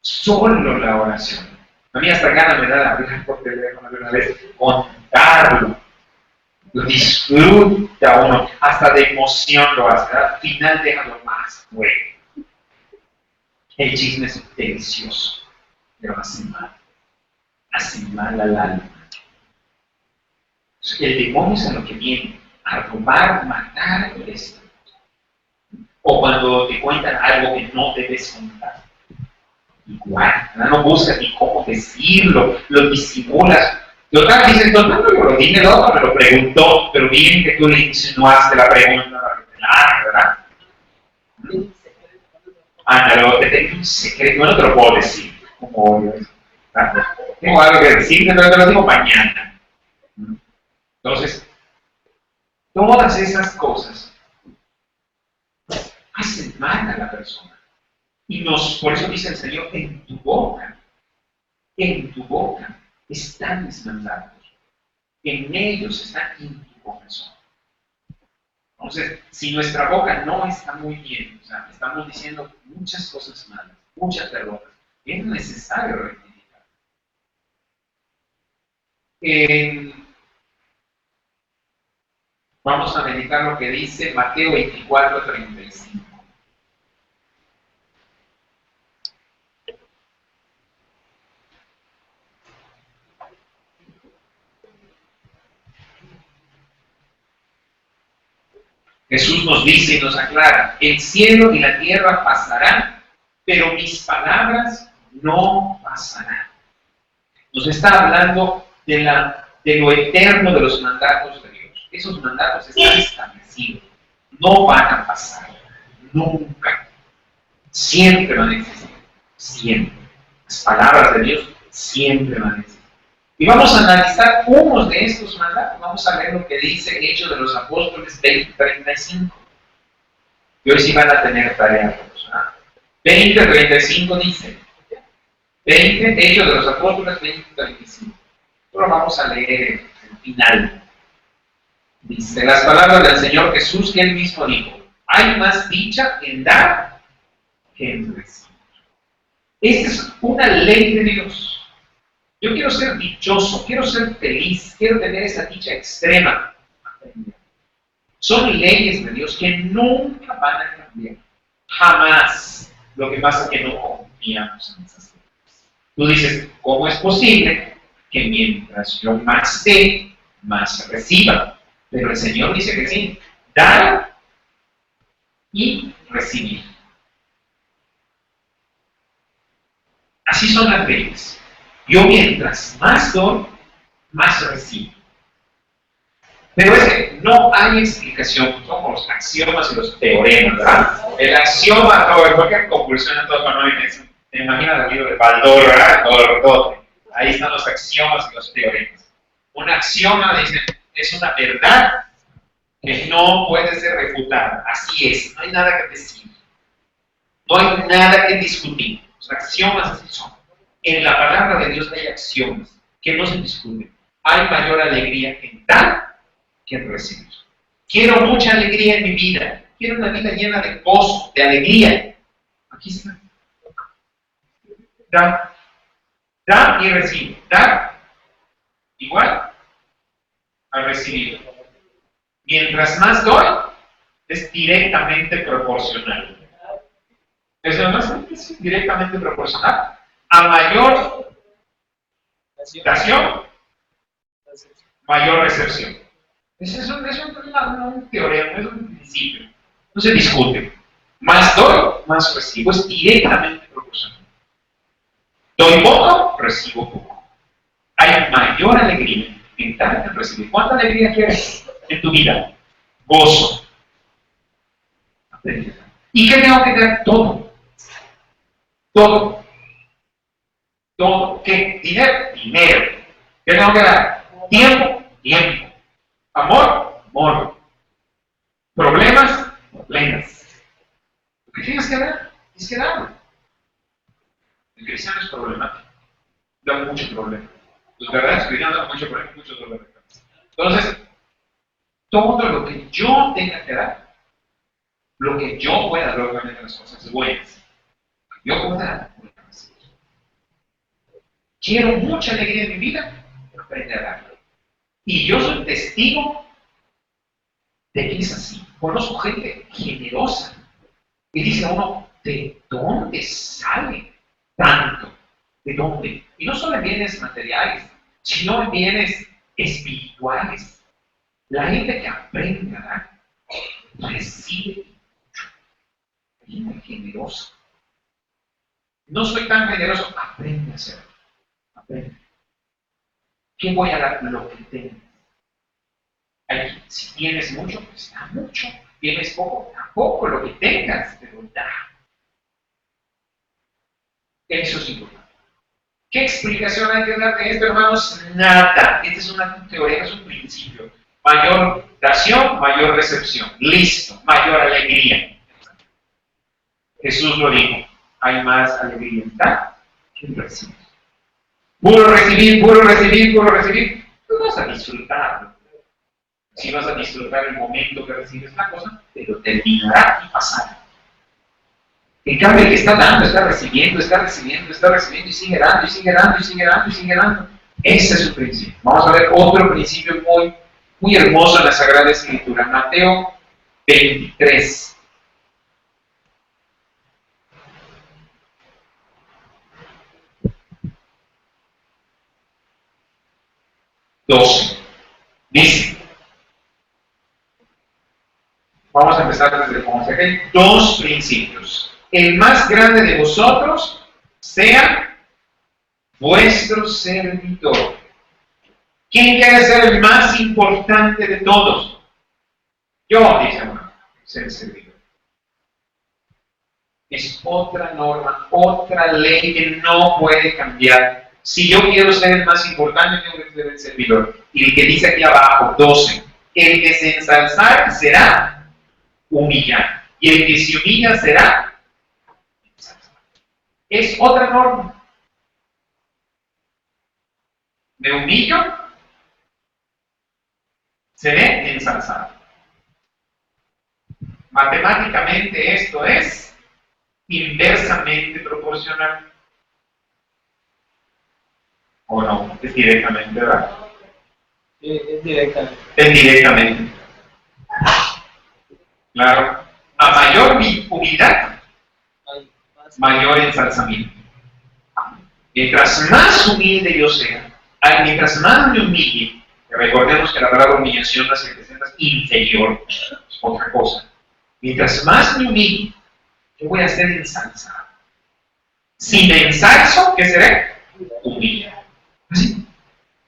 Solo la oración. A mí hasta ganas me da de hablar por teléfono de una vez, contarlo. Lo disfruta uno, hasta de emoción lo hace, ¿verdad? Al final deja lo más bueno. El chisme es delicioso, pero hace mal al alma. El demonio es a lo que viene, a robar, matar y destruir. O cuando te cuentan algo que no debes contar. Igual, no buscas ni cómo decirlo, lo disimulas. Total, dices, no, lo dime el otro, me lo preguntó, pero bien que tú le insinuaste la pregunta, ¿verdad? Pero te tengo un secreto, no te lo puedo decir. ¿Verdad? Tengo algo que decirte, pero te lo digo mañana. Entonces, todas esas cosas hacen mal a la persona. Y por eso dice el Señor, en tu boca están mis mandatos. En ellos están en tu corazón. Entonces, si nuestra boca no está muy bien, o sea, estamos diciendo muchas cosas malas, muchas derrotas, es necesario rectificar. Vamos a meditar lo que dice Mateo 24:35. Jesús nos dice y nos aclara, el cielo y la tierra pasarán, pero mis palabras no pasarán. Nos está hablando de lo eterno de los mandatos de Dios. Esos mandatos están establecidos, no van a pasar, nunca. Siempre van a existir, siempre. Las palabras de Dios siempre van a existir. Y vamos a analizar unos de estos mandatos. Vamos a ver lo que dice Hechos de los Apóstoles 20:35. Y hoy sí van a tener tarea. 20:35 dice. Hechos de los Apóstoles 20:35. Ahora vamos a leer el final. Dice, las palabras del Señor Jesús que Él mismo dijo, hay más dicha en dar que en recibir. Esta es una ley de Dios. Yo quiero ser dichoso, quiero ser feliz, quiero tener esa dicha extrema. Son leyes de Dios que nunca van a cambiar. Jamás. Lo que pasa es que no confiamos en esas leyes. Tú dices, ¿cómo es posible que mientras yo más dé, más reciba? Pero el Señor dice que sí, dar y recibir. Así son las leyes. Yo mientras más doy, más recibo. Pero es que no hay explicación, son como los axiomas y los teoremas, ¿verdad? El axioma, cualquier compulsión a todo cuando me imagino el libro de Baldor, ¿verdad? Todo. Ahí están los axiomas y los teoremas. Un axioma dice, es una verdad que no puede ser refutada. Así es, no hay nada que decir. No hay nada que discutir. Los axiomas así son. En la palabra de Dios hay axiomas que no se discuten. hay mayor alegría en dar que en recibir. Quiero mucha alegría en mi vida. Quiero una vida llena de gozo, de alegría. Aquí está. Da. Da y recibe. Da igual a recibir. Mientras más doy, es directamente proporcional. Es directamente proporcional. A mayor dación, mayor recepción. Es un teorema, es un principio. No se discute. Más doy, más recibo. Es directamente proporcional. Doy poco, recibo poco. Hay mayor alegría en dar que en recibir. ¿Cuánta alegría quieres en tu vida? Gozo. Aprende. ¿Y qué tengo que dar? Todo. Todo. Todo. ¿Qué? Dinero. Dinero. ¿Qué tengo que dar? Tiempo. Tiempo. Amor. Amor. Problemas. Problemas. Lo que tienes que dar es que darlo. El cristiano es problemático. Da mucho problema. Los verdaderos cristianos dan mucho problema, muchos dolores de cabeza. Entonces, todo lo que yo tenga que dar, lo que yo pueda, lógicamente las cosas buenas, yo pueda dar, voy a recibir. Quiero mucha alegría en mi vida, aprende a darlo. Y yo soy testigo de que es así. Conozco gente generosa y dice a uno, ¿de dónde sale tanto? ¿De dónde? Y no solo en bienes materiales, sino en bienes espirituales. La gente que aprende a dar, recibe mucho. Gente generosa. No soy tan generoso, aprende a hacerlo. Aprende. ¿Qué voy a dar? Lo que tengas. Si tienes mucho, pues da mucho. Tienes poco, tampoco. Lo que tengas, pero da. Eso es importante. ¿Qué explicación hay que dar de esto, hermanos? Nada. Esta es una teoría, es un principio. Mayor dación, mayor recepción. Listo. Mayor alegría. Jesús lo dijo. Hay más alegría en dar que en recibir. Puro recibir, puro recibir, puro recibir. Tú vas a disfrutarlo. Si vas a disfrutar el momento que recibes la cosa, pero terminará y pasará. En cambio, el que está dando, está recibiendo, está recibiendo, está recibiendo y sigue dando, y sigue dando, y sigue dando, y sigue dando. Ese es su principio. Vamos a ver otro principio muy, muy hermoso en la Sagrada Escritura. Mateo 23. Dice, vamos a empezar desde el comienzo. Aquí hay dos principios. El más grande de vosotros sea vuestro servidor. ¿Quién quiere ser el más importante de todos? Yo, dice uno, ser servidor. Es otra norma, otra ley que no puede cambiar. Si yo quiero ser el más importante, tengo que ser el servidor. Y el que dice aquí abajo, 12, el que se ensalzar será humillar. Y el que se humilla será ensalzar. Es otra norma. Me humillo, seré ensalzado. Matemáticamente esto es inversamente proporcional. ¿O no? Es directamente, ¿verdad? Es directamente. Es directamente. Claro. A mayor humildad, mayor ensalzamiento. Mientras más humilde yo sea, mientras más me humille, recordemos que la palabra humillación la se presenta inferior, es otra cosa. Mientras más me humille, yo voy a ser ensalzado. Si me ensalzo, ¿qué seré? Humilla. ¿Sí?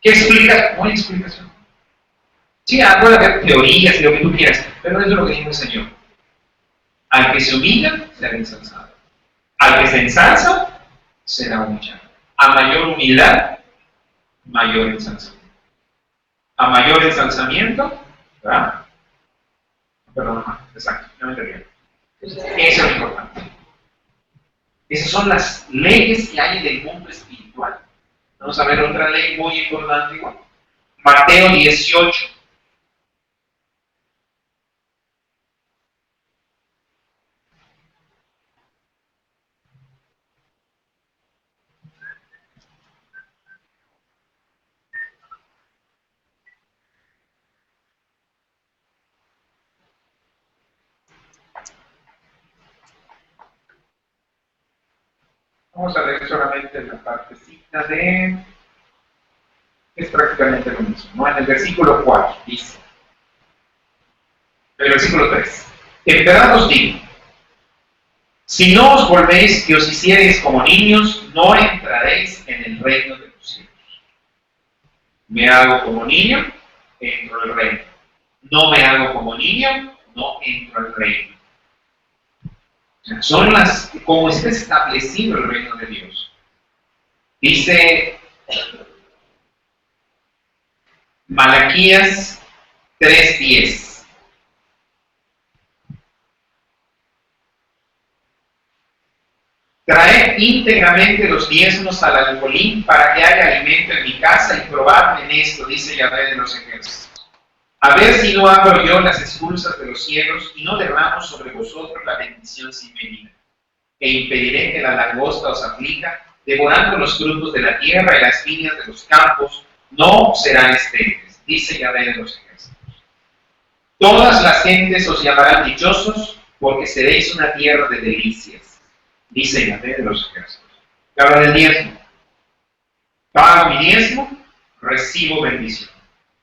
¿Qué explica? No hay explicación. Sí, puede haber teorías y lo que tú quieras, pero eso es lo que dice el Señor. Al que se humilla, será ensalzado. Al que se ensalza, será humillado. A mayor humildad, mayor ensalzamiento. A mayor ensalzamiento, ¿verdad? Perdón, exacto, no me entendí. Eso es lo importante. Esas son las leyes que hay en el mundo espiritual. Vamos a ver otra ley muy importante igual. Mateo 18. Vamos a leer solamente la partecita de... Es prácticamente lo mismo, ¿no? En el versículo 4 dice, el versículo 3, en verdad os digo, si no os volvéis y os hiciereis como niños, no entraréis en el reino de los cielos. Me hago como niño, entro al reino. No me hago como niño, no entro al reino. O sea, son las, como está establecido el reino de Dios. Dice Malaquías 3:10. Traed íntegramente los diezmos al alfolín para que haya alimento en mi casa y probadme en esto, dice Yahvé de los ejércitos. A ver si no abro yo las esclusas de los cielos y no derramo sobre vosotros la bendición sin medida. E impediré que la langosta os aflija, devorando los frutos de la tierra y las viñas de los campos no serán estériles, dice Yahvé de los ejércitos. Todas las gentes os llamarán dichosos, porque seréis una tierra de delicias, dice Yahvé de los ejércitos. Habla del diezmo. Pago mi diezmo, recibo bendición.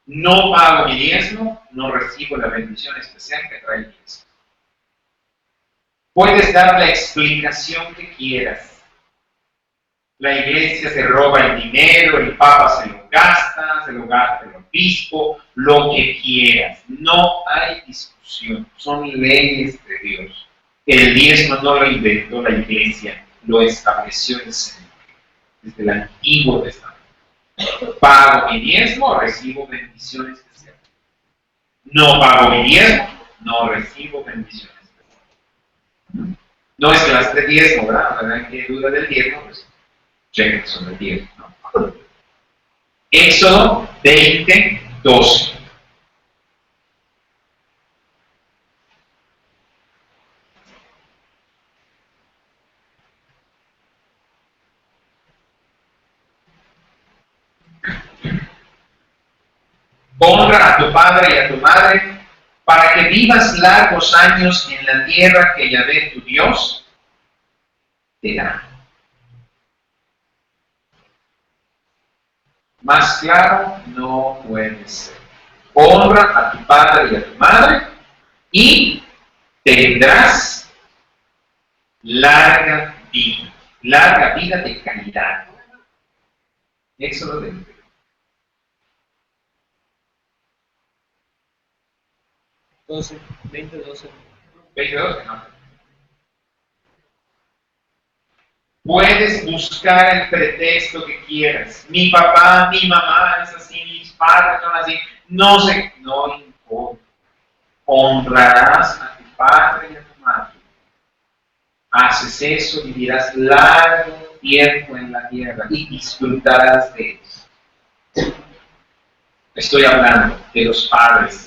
No pago mi diezmo, no recibo la bendición especial que trae el diezmo. Puedes dar la explicación que quieras. La iglesia se roba el dinero, el papa se lo gasta el obispo, lo que quieras. No hay discusión, son leyes de Dios. El diezmo no lo inventó la iglesia, lo estableció el Señor desde el Antiguo Testamento. Pago mi diezmo, recibo bendición especial. No pago mi diezmo, no recibo bendición especial. No es que las de diezmo, ¿verdad? ¿Qué duda del diezmo? Pues chequen sobre el diezmo, ¿no? Éxodo 20:12. Honra a tu padre y a tu madre, para que vivas largos años en la tierra que Yahvé tu Dios te da. Más claro no puede ser. Honra a tu padre y a tu madre y tendrás larga vida de calidad. Éxodo 20. 20:12. 20:12, no. Puedes buscar el pretexto que quieras. Mi papá, mi mamá es así, mis padres son así. No sé, no importa. Honrarás a tu padre y a tu madre. Haces eso, vivirás largo tiempo en la tierra y disfrutarás de eso. Estoy hablando de los padres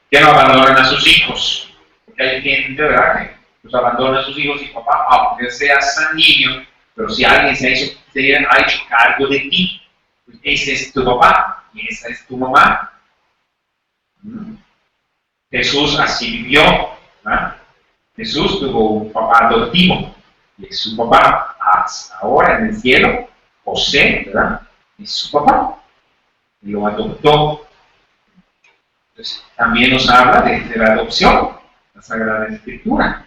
que no abandonan a sus hijos, porque hay gente, ¿verdad?, que los abandona a sus hijos y papá, aunque seas san niño, pero si alguien se ha hecho cargo de ti, pues ese es tu papá y esa es tu mamá. Jesús así vivió, ¿verdad? Jesús tuvo un papá adoptivo y es su papá. Hasta ahora en el cielo, José, ¿verdad?, es su papá y lo adoptó. Entonces, también nos habla de la adopción, la Sagrada Escritura.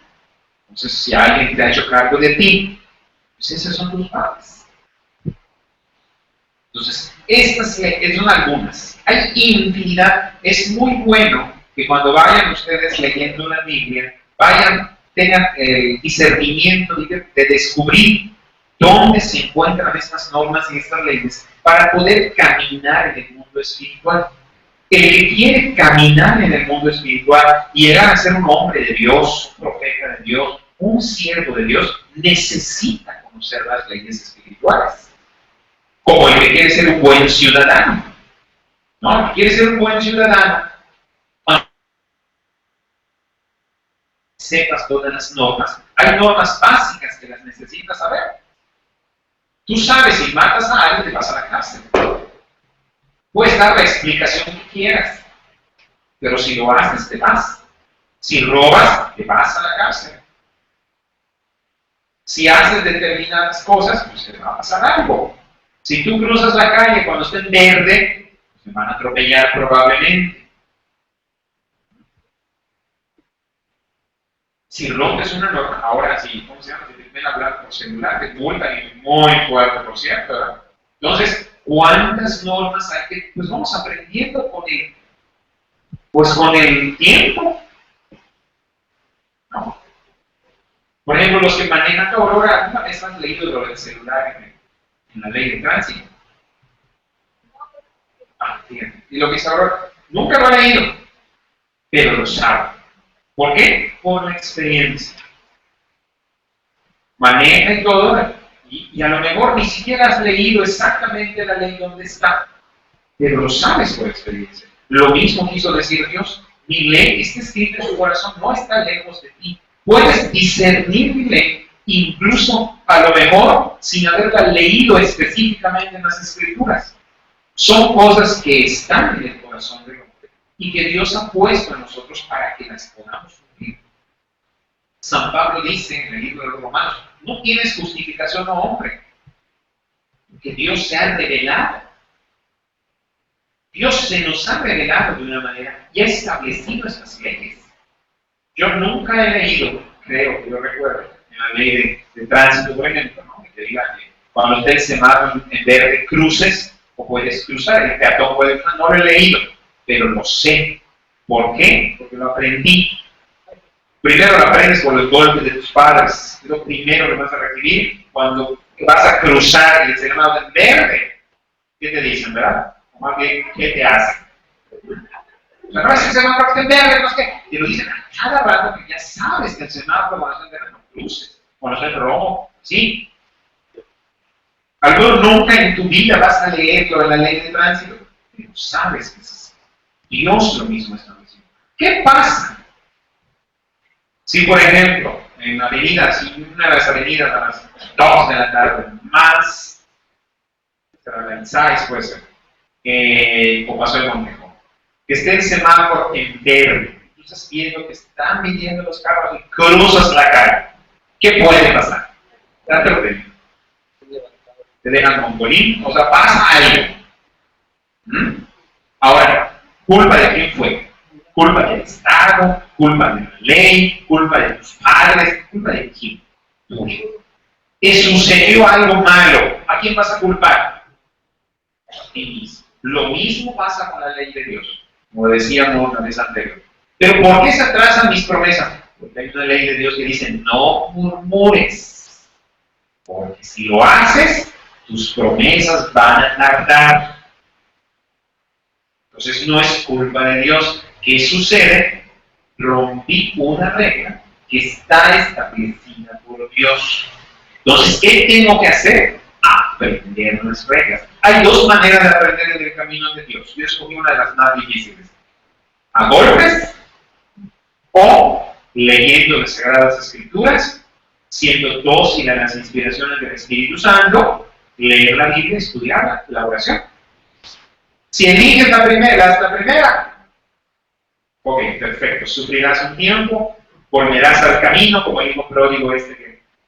Entonces, si alguien te ha hecho cargo de ti, pues esos son tus padres. Entonces, estas son algunas. Hay infinidad. Es muy bueno que cuando vayan ustedes leyendo la Biblia, tengan el discernimiento de descubrir dónde se encuentran estas normas y estas leyes para poder caminar en el mundo espiritual. El que quiere caminar en el mundo espiritual y llegar a ser un hombre de Dios, un profeta de Dios, un siervo de Dios, necesita conocer las leyes espirituales. Como el que quiere ser un buen ciudadano. ¿No? ¿Quieres ser un buen ciudadano? Sepas todas las normas. Hay normas básicas que las necesitas saber. Tú sabes, si matas a alguien, te vas a la cárcel. Puedes dar la explicación que quieras, pero si lo haces, te vas. Si robas, te vas a la cárcel. Si haces determinadas cosas, pues te va a pasar algo. Si tú cruzas la calle cuando esté en verde, pues te van a atropellar probablemente. Si rompes una norma, ahora sí, ¿cómo se llama? Si te ven hablar por celular, te multan y muy fuerte, por cierto, ¿verdad? Entonces, ¿cuántas normas hay que, pues vamos aprendiendo con el tiempo? ¿No? Por ejemplo, los que manejan Aurora, ¿alguna vez han leído lo del celular en la ley de tránsito? Fíjate. Y lo que dice Aurora, nunca lo ha leído, pero lo sabe. ¿Por qué? Por la experiencia. Maneja y todo, y a lo mejor ni siquiera has leído exactamente la ley donde está, pero lo sabes por experiencia. Lo mismo quiso decir Dios, mi ley está escrita en tu corazón, no está lejos de ti. Puedes discernir mi ley, incluso a lo mejor sin haberla leído específicamente en las Escrituras. Son cosas que están en el corazón del hombre y que Dios ha puesto en nosotros para que las podamos cumplir. San Pablo dice en el libro de los Romanos, no tienes justificación, oh hombre, porque Dios se ha revelado. Dios se nos ha revelado de una manera y ha establecido estas leyes. Yo nunca he leído, creo que lo recuerdo, en la ley de tránsito, por ejemplo, ¿no? Que diga que cuando ustedes se marcan en verde cruces o puedes cruzar, el peatón puede cruzar, no lo he leído, pero lo sé. ¿Por qué? Porque lo aprendí. Primero lo aprendes por los golpes de tus padres, es lo primero que vas a recibir cuando vas a cruzar y el semáforo en verde. ¿Qué te dicen, verdad? O más bien, ¿qué te hacen? O sea, no es que el semáforo esté en verde, no es que te lo dicen a cada rato que ya sabes que el semáforo cuando está en verde no cruces, cuando está en rojo, sí. Algunos nunca en tu vida vas a leerlo en la ley de tránsito, pero sabes que es así. Dios lo mismo está diciendo. ¿Qué pasa? Si, por ejemplo, en la avenida, si una de las avenidas a las 2 de la tarde, más organizadas, puede ser, como pasó el Montejo, que esté el semáforo en verde, tú estás viendo que están viniendo los carros y cruzas la calle, ¿qué puede pasar? Date lo que te dejan con bolín, o sea, pasa algo. Ahora, ¿culpa de quién fue? Culpa del Estado, culpa de la ley, culpa de tus padres, culpa de quién. Te sucedió algo malo, ¿a quién vas a culpar? A ti mismo. Lo mismo pasa con la ley de Dios, como decíamos la vez anterior. Pero ¿por qué se atrasan mis promesas? Porque hay una ley de Dios que dice, no murmures, porque si lo haces, tus promesas van a tardar. Entonces no es culpa de Dios. ¿Qué sucede? Rompí una regla que está establecida por Dios. Entonces, ¿qué tengo que hacer? Aprender las reglas. Hay dos maneras de aprender en el camino de Dios. Yo escogí una de las más difíciles. A golpes o leyendo las Sagradas Escrituras, siendo dócil a las inspiraciones del Espíritu Santo, leer la Biblia, estudiar la oración. Si eliges la primera, haz la primera. Ok, perfecto. Sufrirás un tiempo, volverás al camino, como el hijo pródigo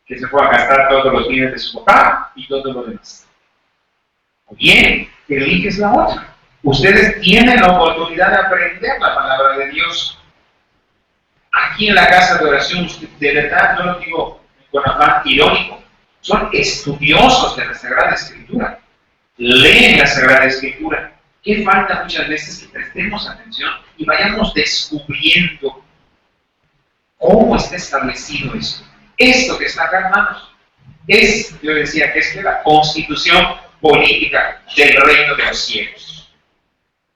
que se fue a gastar todos los bienes de su papá y todo lo demás. O bien, eliges la otra. Ustedes tienen la oportunidad de aprender la palabra de Dios. Aquí en la casa de oración, de verdad, no lo digo con afán irónico, son estudiosos de la Sagrada Escritura. Leen la Sagrada Escritura. ¿Qué falta muchas veces que prestemos atención y vayamos descubriendo cómo está establecido esto? Esto que está acá, hermanos, yo decía que es la constitución política del reino de los cielos.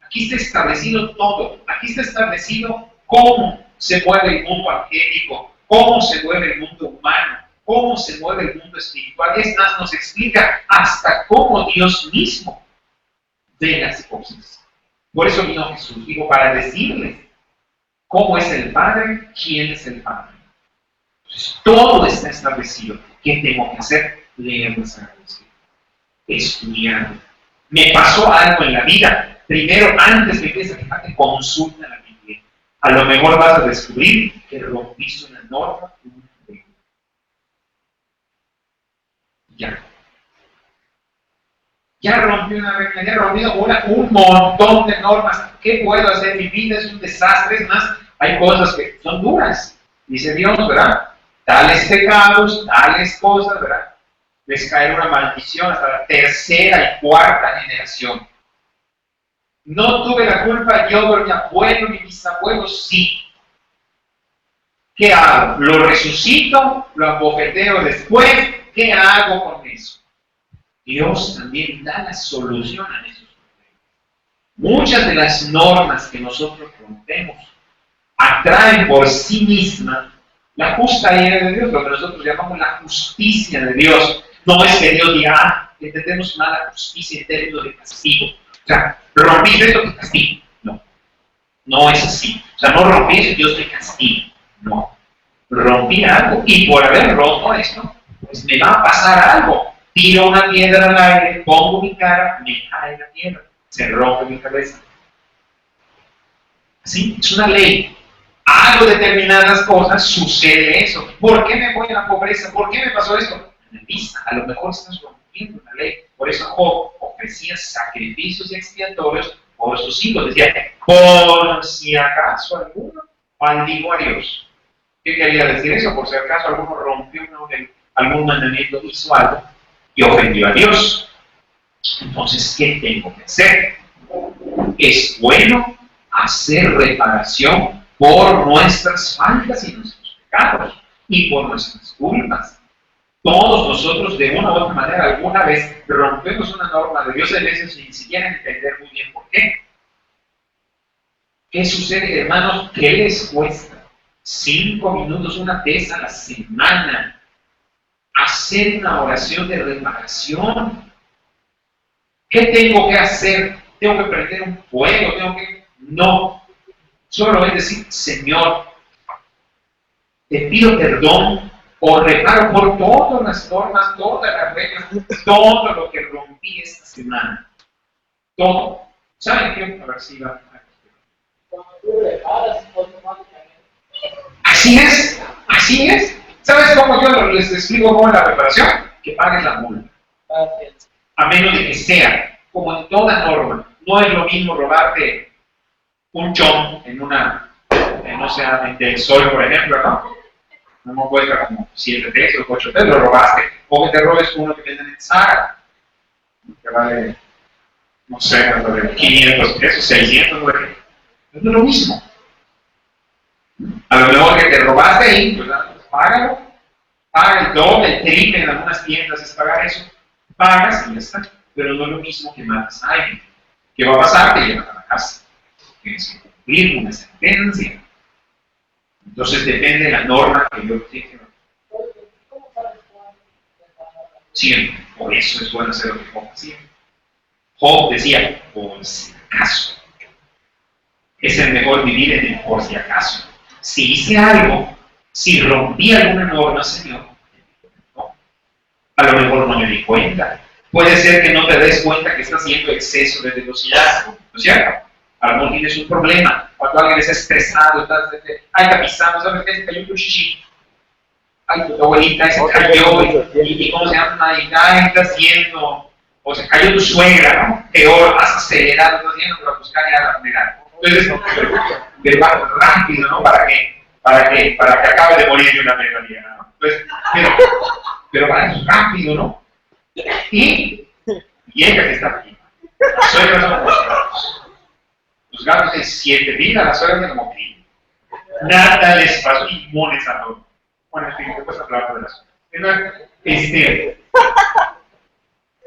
Aquí está establecido todo. Aquí está establecido cómo se mueve el mundo angélico, cómo se mueve el mundo humano, cómo se mueve el mundo espiritual. Es más, nos explica hasta cómo Dios mismo de las cosas. Por eso vino Jesús, digo, para decirles cómo es el Padre, quién es el Padre. Entonces, todo está establecido. ¿Qué tengo que hacer? Leer la Sagrada Escritura, estudiar. Me pasó algo en la vida. Primero, antes de que esa gente consulta la Biblia. A lo mejor vas a descubrir que rompiste una norma, una regla. Ya rompí una regla, ya rompí un montón de normas. ¿Qué puedo hacer? Mi vida es un desastre. Es más, hay cosas que son duras. Dice Dios, ¿verdad? Tales pecados, tales cosas, ¿verdad? Les cae una maldición hasta la tercera y cuarta generación. No tuve la culpa yo, pero mi abuelo, mi bisabuelo sí. ¿Qué hago? ¿Lo resucito? ¿Lo abofeteo después? ¿Qué hago con eso? Dios también da la solución a esos problemas. Muchas de las normas que nosotros rompemos atraen por sí mismas la justa ira de Dios, lo que nosotros llamamos la justicia de Dios. No es que Dios diga, entendemos mal la justicia en términos de castigo. O sea, rompí esto, te castigo. No, no es así. O sea, no rompí eso y Dios te castiga. No. Rompí algo y por haber roto esto, pues me va a pasar algo. Tiro una piedra al aire, pongo mi cara, me cae la piedra, se rompe mi cabeza. Así, es una ley. Hago determinadas cosas, sucede eso. ¿Por qué me voy a la pobreza? ¿Por qué me pasó esto? Vista, a lo mejor estás rompiendo una ley. Por eso Job ofrecía sacrificios expiatorios por sus hijos. Decía, por si acaso alguno maldijo a Dios. ¿Qué quería decir eso? Por si acaso alguno rompió algún mandamiento, hizo algo y ofendió a Dios. Entonces, ¿qué tengo que hacer? Es bueno hacer reparación por nuestras faltas y nuestros pecados y por nuestras culpas. Todos nosotros, de una u otra manera, alguna vez rompemos una norma de Dios a veces sin siquiera entender muy bien por qué. ¿Qué sucede, hermanos? ¿Qué les cuesta? 5 minutos, una vez a la semana, hacer una oración de reparación. ¿Qué tengo que hacer? ¿Tengo que prender un fuego? No. Solo es decir, Señor, te pido perdón o reparo por todas las normas, todas las reglas, todo lo que rompí esta semana. Todo. ¿Saben qué? A ver si va. Cuando tú reparas, automáticamente. Así es. ¿Sabes cómo yo les explico cómo es la reparación? Que pagues la multa. A menos de que sea, como en toda norma. No es lo mismo robarte un chon en una, no sé, en Del Sol, por ejemplo, ¿no? No cuesta como 7 pesos, 8 pesos, lo robaste. O que te robes uno que venden en Zara, que vale, no sé, 500 pesos, 600, no es lo mismo. A lo mejor que te robaste ahí, pues págalo, paga el doble, el triple, en algunas tiendas es pagar eso, pagas y ya está. Pero no es lo mismo que matas a alguien. ¿Qué va a pasar? Te llevas a la casa. Tienes que cumplir una sentencia. Entonces depende de la norma que yo tenga. Siempre. Por eso es bueno hacer lo que Job hacía. Job decía, por si acaso. Es el mejor vivir en el por si acaso. Si hice algo, si rompí alguna norma, Señor, no. A lo mejor no me di cuenta. Puede ser que no te des cuenta que estás haciendo exceso de velocidad, ¿no es cierto? A lo mejor tienes un problema, cuando alguien está estresado, estás, ay, tapizando, ¿sabes qué? Se cayó un cuchillo. Ay, tu abuelita se cayó, y ¿cómo se llama? Ay, está haciendo, o se cayó tu suegra, ¿no? Peor, has acelerado, estás haciendo para buscar a la funeral. Entonces, pero va rápido, ¿no? ¿Para qué? Para que acabe de morir de una melodía, ¿no? Entonces, pero va rápido, ¿no? Y llega que está aquí. Las suegras son como gatos. Los gatos tienen 7 vidas, las suegras tienen como 10. Nada les pasó, inmunes a todo. Bueno, en fin, después hablamos de las suegras.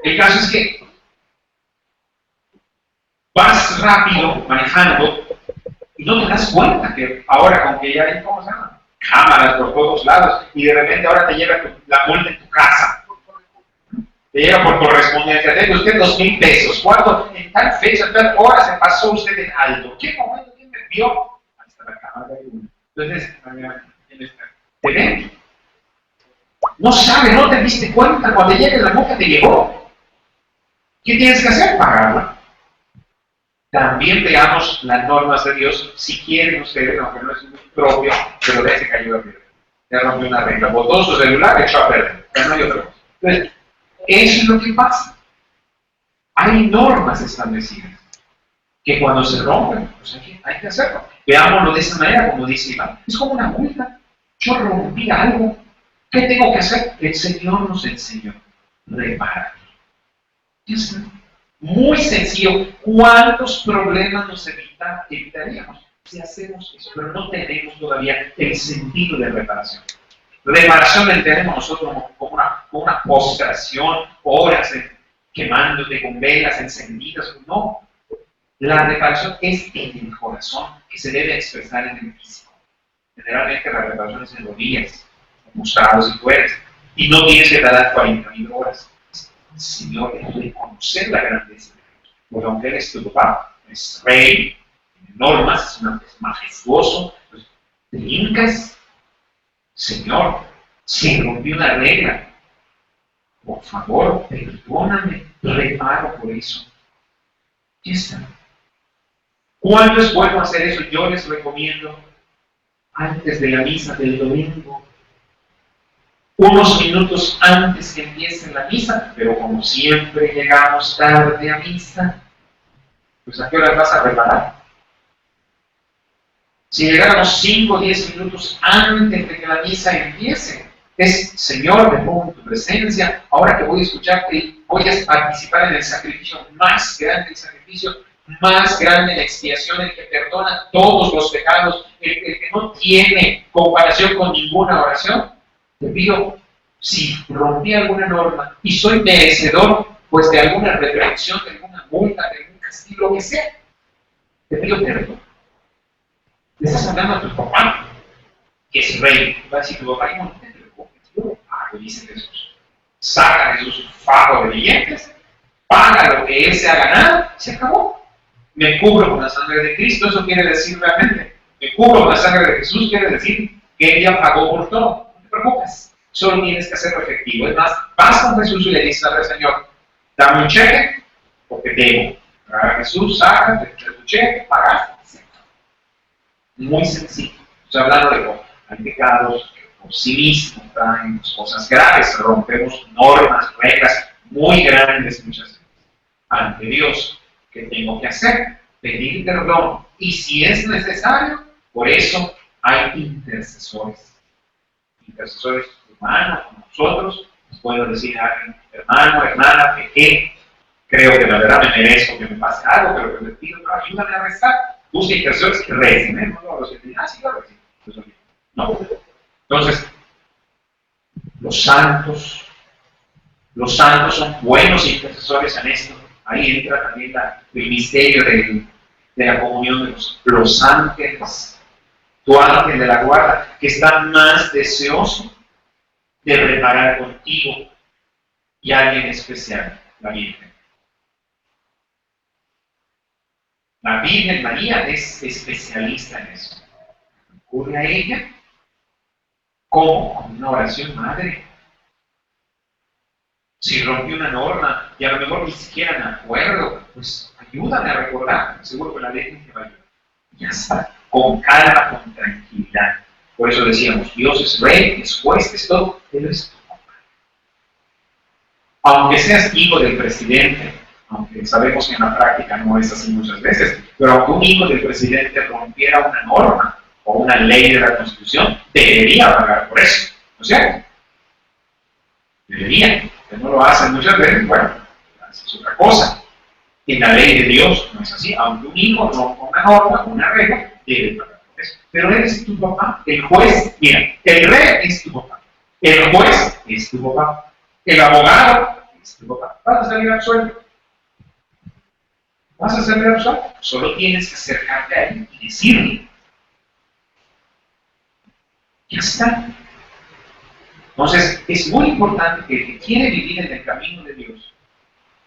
El caso es que vas rápido manejando y no te das cuenta que ahora, con que ya hay, ¿cómo se llama? Cámaras por todos lados, y de repente ahora te llega la multa en tu casa. Le llega por correspondencia, tengo usted 2,000 pesos. ¿Cuánto? En tal fecha, en tal hora se pasó usted en alto. ¿Qué momento? ¿Quién me vio? Ahí está la cámara de uno. Entonces, ¿te ven? No sabe, no te diste cuenta. Cuando llegue la multa te llegó. ¿Qué tienes que hacer? Pagarla. También veamos las normas de Dios. Si quieren ustedes, aunque no es muy propio, pero de ese cayó a perder. Ya rompió una regla. Botó su celular, echó a perder. Ya no hay otra cosa. Entonces, eso es lo que pasa. Hay normas establecidas que cuando se rompen, pues hay que hacerlo. Veámoslo de esa manera, como dice Iván. Es como una multa. Yo rompí algo. ¿Qué tengo que hacer? El Señor nos enseñó. Reparar. Muy sencillo. ¿Cuántos problemas nos evitaríamos si hacemos eso? Pero no tenemos todavía el sentido de reparación. Reparación la entendemos nosotros como una postración, horas quemándote con velas encendidas. No. La reparación es en el corazón, que se debe expresar en el físico. Generalmente la reparación es en rodillas, mostrados y fuertes. Y no tienes que tardar 40,000 horas. Señor, es reconocer la grandeza de Dios. Porque aunque Él es tu papá, es rey, tiene normas, es majestuoso, pues, te hincas. Señor, si rompí una regla, por favor, perdóname, reparo por eso. Ya está. ¿Cuándo es bueno hacer eso? Yo les recomiendo antes de la misa del domingo, unos minutos antes que empiece la misa, pero como siempre llegamos tarde a misa, pues ¿a qué hora vas a reparar? Si llegáramos 5 o 10 minutos antes de que la misa empiece, es, Señor, me pongo en tu presencia, ahora que voy a escucharte, voy a participar en el sacrificio más grande, el sacrificio más grande, la expiación, el que perdona todos los pecados, el que no tiene comparación con ninguna oración. Te pido, si rompí alguna norma y soy merecedor, pues de alguna reprensión, de alguna multa, de algún castigo, lo que sea, te pido perdón. Le estás hablando a tu papá, que es rey. Va a decir, tu papá, no te preocupes, yo lo pago, dice Jesús. Saca Jesús su fajo de billetes, paga lo que él se ha ganado, se acabó. Me cubro con la sangre de Cristo, eso quiere decir realmente. Me cubro con la sangre de Jesús, quiere decir que Él ya pagó por todo. No te preocupes, solo tienes que hacerlo efectivo. Es más, vas con Jesús y le dices al Señor, dame un cheque, porque debo. Jesús, saca tu cheque, pagaste. Muy sencillo. Estoy hablando de cómo hay pecados que por sí mismos traen cosas graves, rompemos normas, reglas muy grandes muchas veces. Ante Dios, ¿qué tengo que hacer? Pedir perdón. Y si es necesario, por eso hay intercesores. Intercesores humanos, como nosotros, les puedo decir a alguien, hermano, hermana, pequé, creo que la verdad me merezco que me pase algo, pero que les pido, pero ayúdame a rezar. Busca intercesores que recen, ¿eh? No los que dicen, sí, claro que sí. No. Entonces, los santos son buenos intercesores en esto. Ahí entra también el misterio de la comunión de los ángeles. Tu ángel de la guarda, que está más deseoso de reparar contigo y alguien especial, la Virgen. La Virgen María es especialista en eso. Ocurre a ella como con una oración madre. Si rompí una norma y a lo mejor ni siquiera me acuerdo, pues ayúdame a recordar. Seguro que la Virgen te va a ayudar. Ya está, con calma, con tranquilidad. Por eso decíamos, Dios es rey, es juez, es todo, pero es tu papá. Aunque seas hijo del presidente, aunque sabemos que en la práctica no es así muchas veces, pero aunque un hijo del presidente rompiera una norma o una ley de la Constitución, debería pagar por eso, ¿no es cierto? Debería, que no lo hacen muchas veces, bueno, es otra cosa. En la ley de Dios no es así, aunque un hijo rompa una norma, una regla, debe pagar por eso. Pero él es tu papá, el juez, mira, el rey es tu papá, el juez es tu papá, el abogado es tu papá. ¿Vas a salir absuelto? ¿Vas a salir absuelto? Solo tienes que acercarte a él y decirle. Ya está. Entonces, es muy importante que el que quiere vivir en el camino de Dios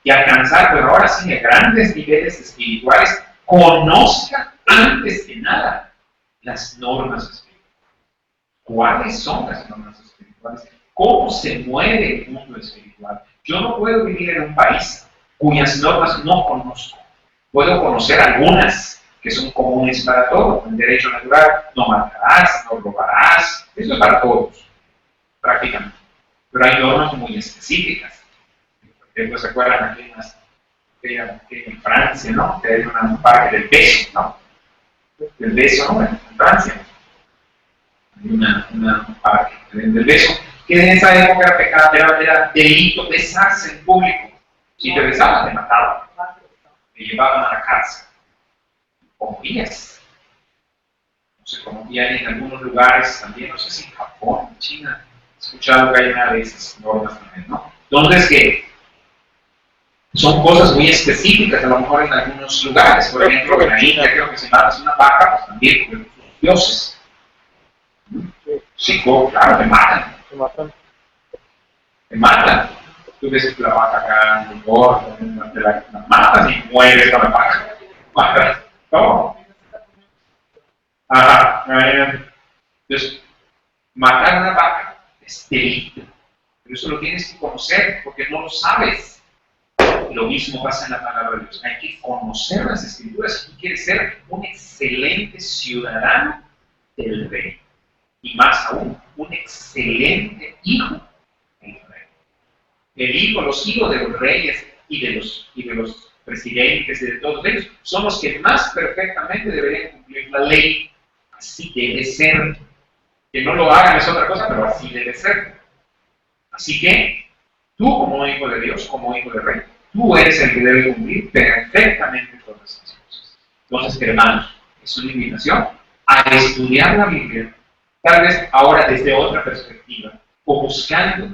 y alcanzar, pero ahora sí, a grandes niveles espirituales, conozca antes que nada las normas espirituales. ¿Cuáles son las normas espirituales? ¿Cómo se mueve el mundo espiritual? Yo no puedo vivir en un país cuyas normas no conozco. Puedo conocer algunas que son comunes para todos. El derecho natural, no matarás, no robarás. Eso es para todos, prácticamente. Pero hay normas muy específicas. Por ejemplo, ¿se acuerdan aquí en Francia, ¿no? Que hay un parque del beso, ¿no? Del beso, ¿no? En Francia. Hay un parque del beso. Que en esa época era delito besarse en público. Si te besabas, te mataban. Te llevaban a la cárcel. O morías. No sé cómo hay en algunos lugares también, no sé si en Japón, en China. He escuchado que hay una de esas normas también, ¿no? Entonces, que son cosas muy específicas, a lo mejor en algunos lugares. Por ejemplo, en la India creo que si matas una vaca, pues también, porque son dioses. Sí, claro, te matan. Se matan. Te matan. Tú ves la vaca acá en el gordo, te la matas y mueres con la vaca. Matas. ¿Cómo? Ajá. Entonces, matar a una vaca es delito. Pero eso lo tienes que conocer porque no lo sabes. Lo mismo pasa en la palabra de Dios. Hay que conocer las Escrituras si tú quieres ser un excelente ciudadano del rey. Y más aún, un excelente hijo del rey. El hijo, los hijos de los reyes y de los presidentes y de todos ellos son los que más perfectamente deberían cumplir la ley. Así debe ser. Que no lo hagan es otra cosa, pero así debe ser. Así que tú, como hijo de Dios, como hijo del rey, tú eres el que debe cumplir perfectamente todas estas cosas. Entonces, hermanos, es una invitación a estudiar la Biblia, tal vez ahora desde otra perspectiva, o buscando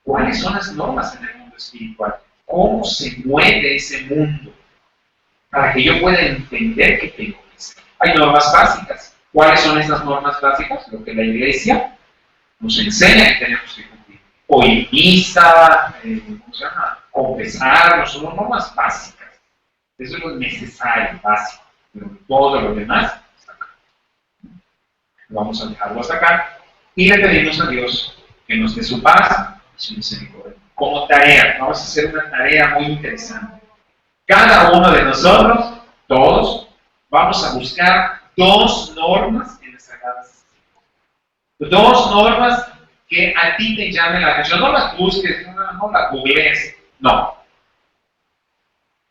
cuáles son las normas en el mundo espiritual, cómo se mueve ese mundo, para que yo pueda entender qué tengo que hacer. Hay normas básicas. ¿Cuáles son esas normas básicas? Lo que la Iglesia nos enseña que tenemos que cumplir. Oír misa, ¿cómo se llama? Confesarnos, son normas básicas. Eso es lo necesario, básico. Pero todo lo demás está acá. Vamos a dejarlo hasta acá y le pedimos a Dios que nos dé su paz y su misericordia. Como tarea, vamos a hacer una tarea muy interesante. Cada uno de nosotros, todos, vamos a buscar dos normas en las Sagradas Escrituras. Dos normas que a ti te llamen la atención. No las busques, no las googlees. No.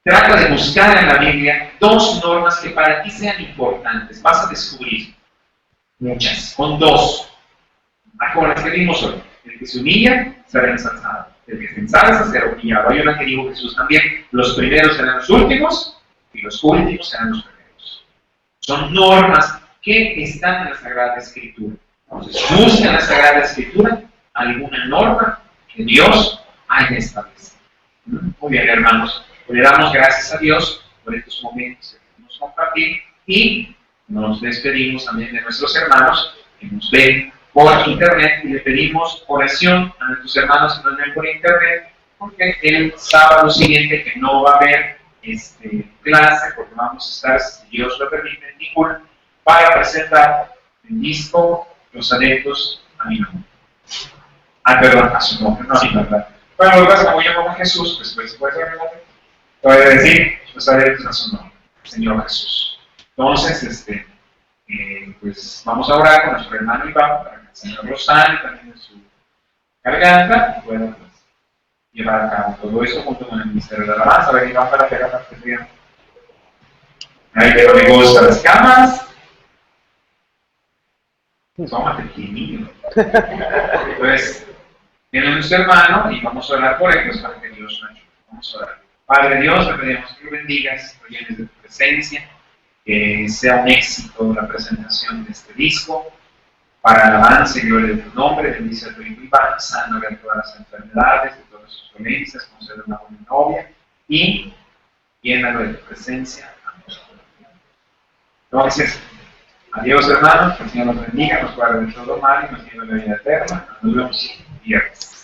Trata de buscar en la Biblia dos normas que para ti sean importantes. Vas a descubrir muchas, con dos. Como las que vimos hoy. El que se humilla será ensalzado. El que se ensalza será humillado. Hay una que dijo Jesús también. Los primeros serán los últimos y los últimos serán los primeros. Son normas que están en la Sagrada Escritura. Entonces, busca en la Sagrada Escritura alguna norma que Dios haya establecido. Muy bien, hermanos. Le damos gracias a Dios por estos momentos que podemos compartir y nos despedimos también de nuestros hermanos que nos ven por internet y le pedimos oración a nuestros hermanos que nos ven por internet porque el sábado siguiente que no va a haber clase porque vamos a estar, si Dios lo permite, en Nicul para presentar el disco Los Adeptos a mi nombre. Perdón, a su nombre, no a mi nombre. Bueno, lo que pasa, como yo como Jesús, pues puede ser mi nombre. Puede decir Los Adeptos a su nombre, Señor Jesús. Entonces, pues vamos a orar con nuestro hermano Iván para que el Señor lo sane también en su garganta y pueda pues, llevar a cabo todo esto junto con el Ministerio de Alabanza. A ver, Iván, para pegar la presión. Ahí pero me gustan las camas. Tómate pequeñillo. Entonces, viene nuestro hermano y vamos a orar por él, pues para que Dios nos ayude. Vamos a orar. Padre Dios, te pedimos que lo bendigas, que lo llenes de tu presencia, que sea un éxito la presentación de este disco. Para alabanza y gloria de tu nombre, bendice a tu hijo Iván, sánale de todas las enfermedades, de todas sus dolencias, concede una buena novia y llénalo de tu presencia. Entonces, adiós hermanos, que el Señor nos bendiga, nos guarde de todo mal y nos lleve a la vida eterna. Nos vemos. viernes.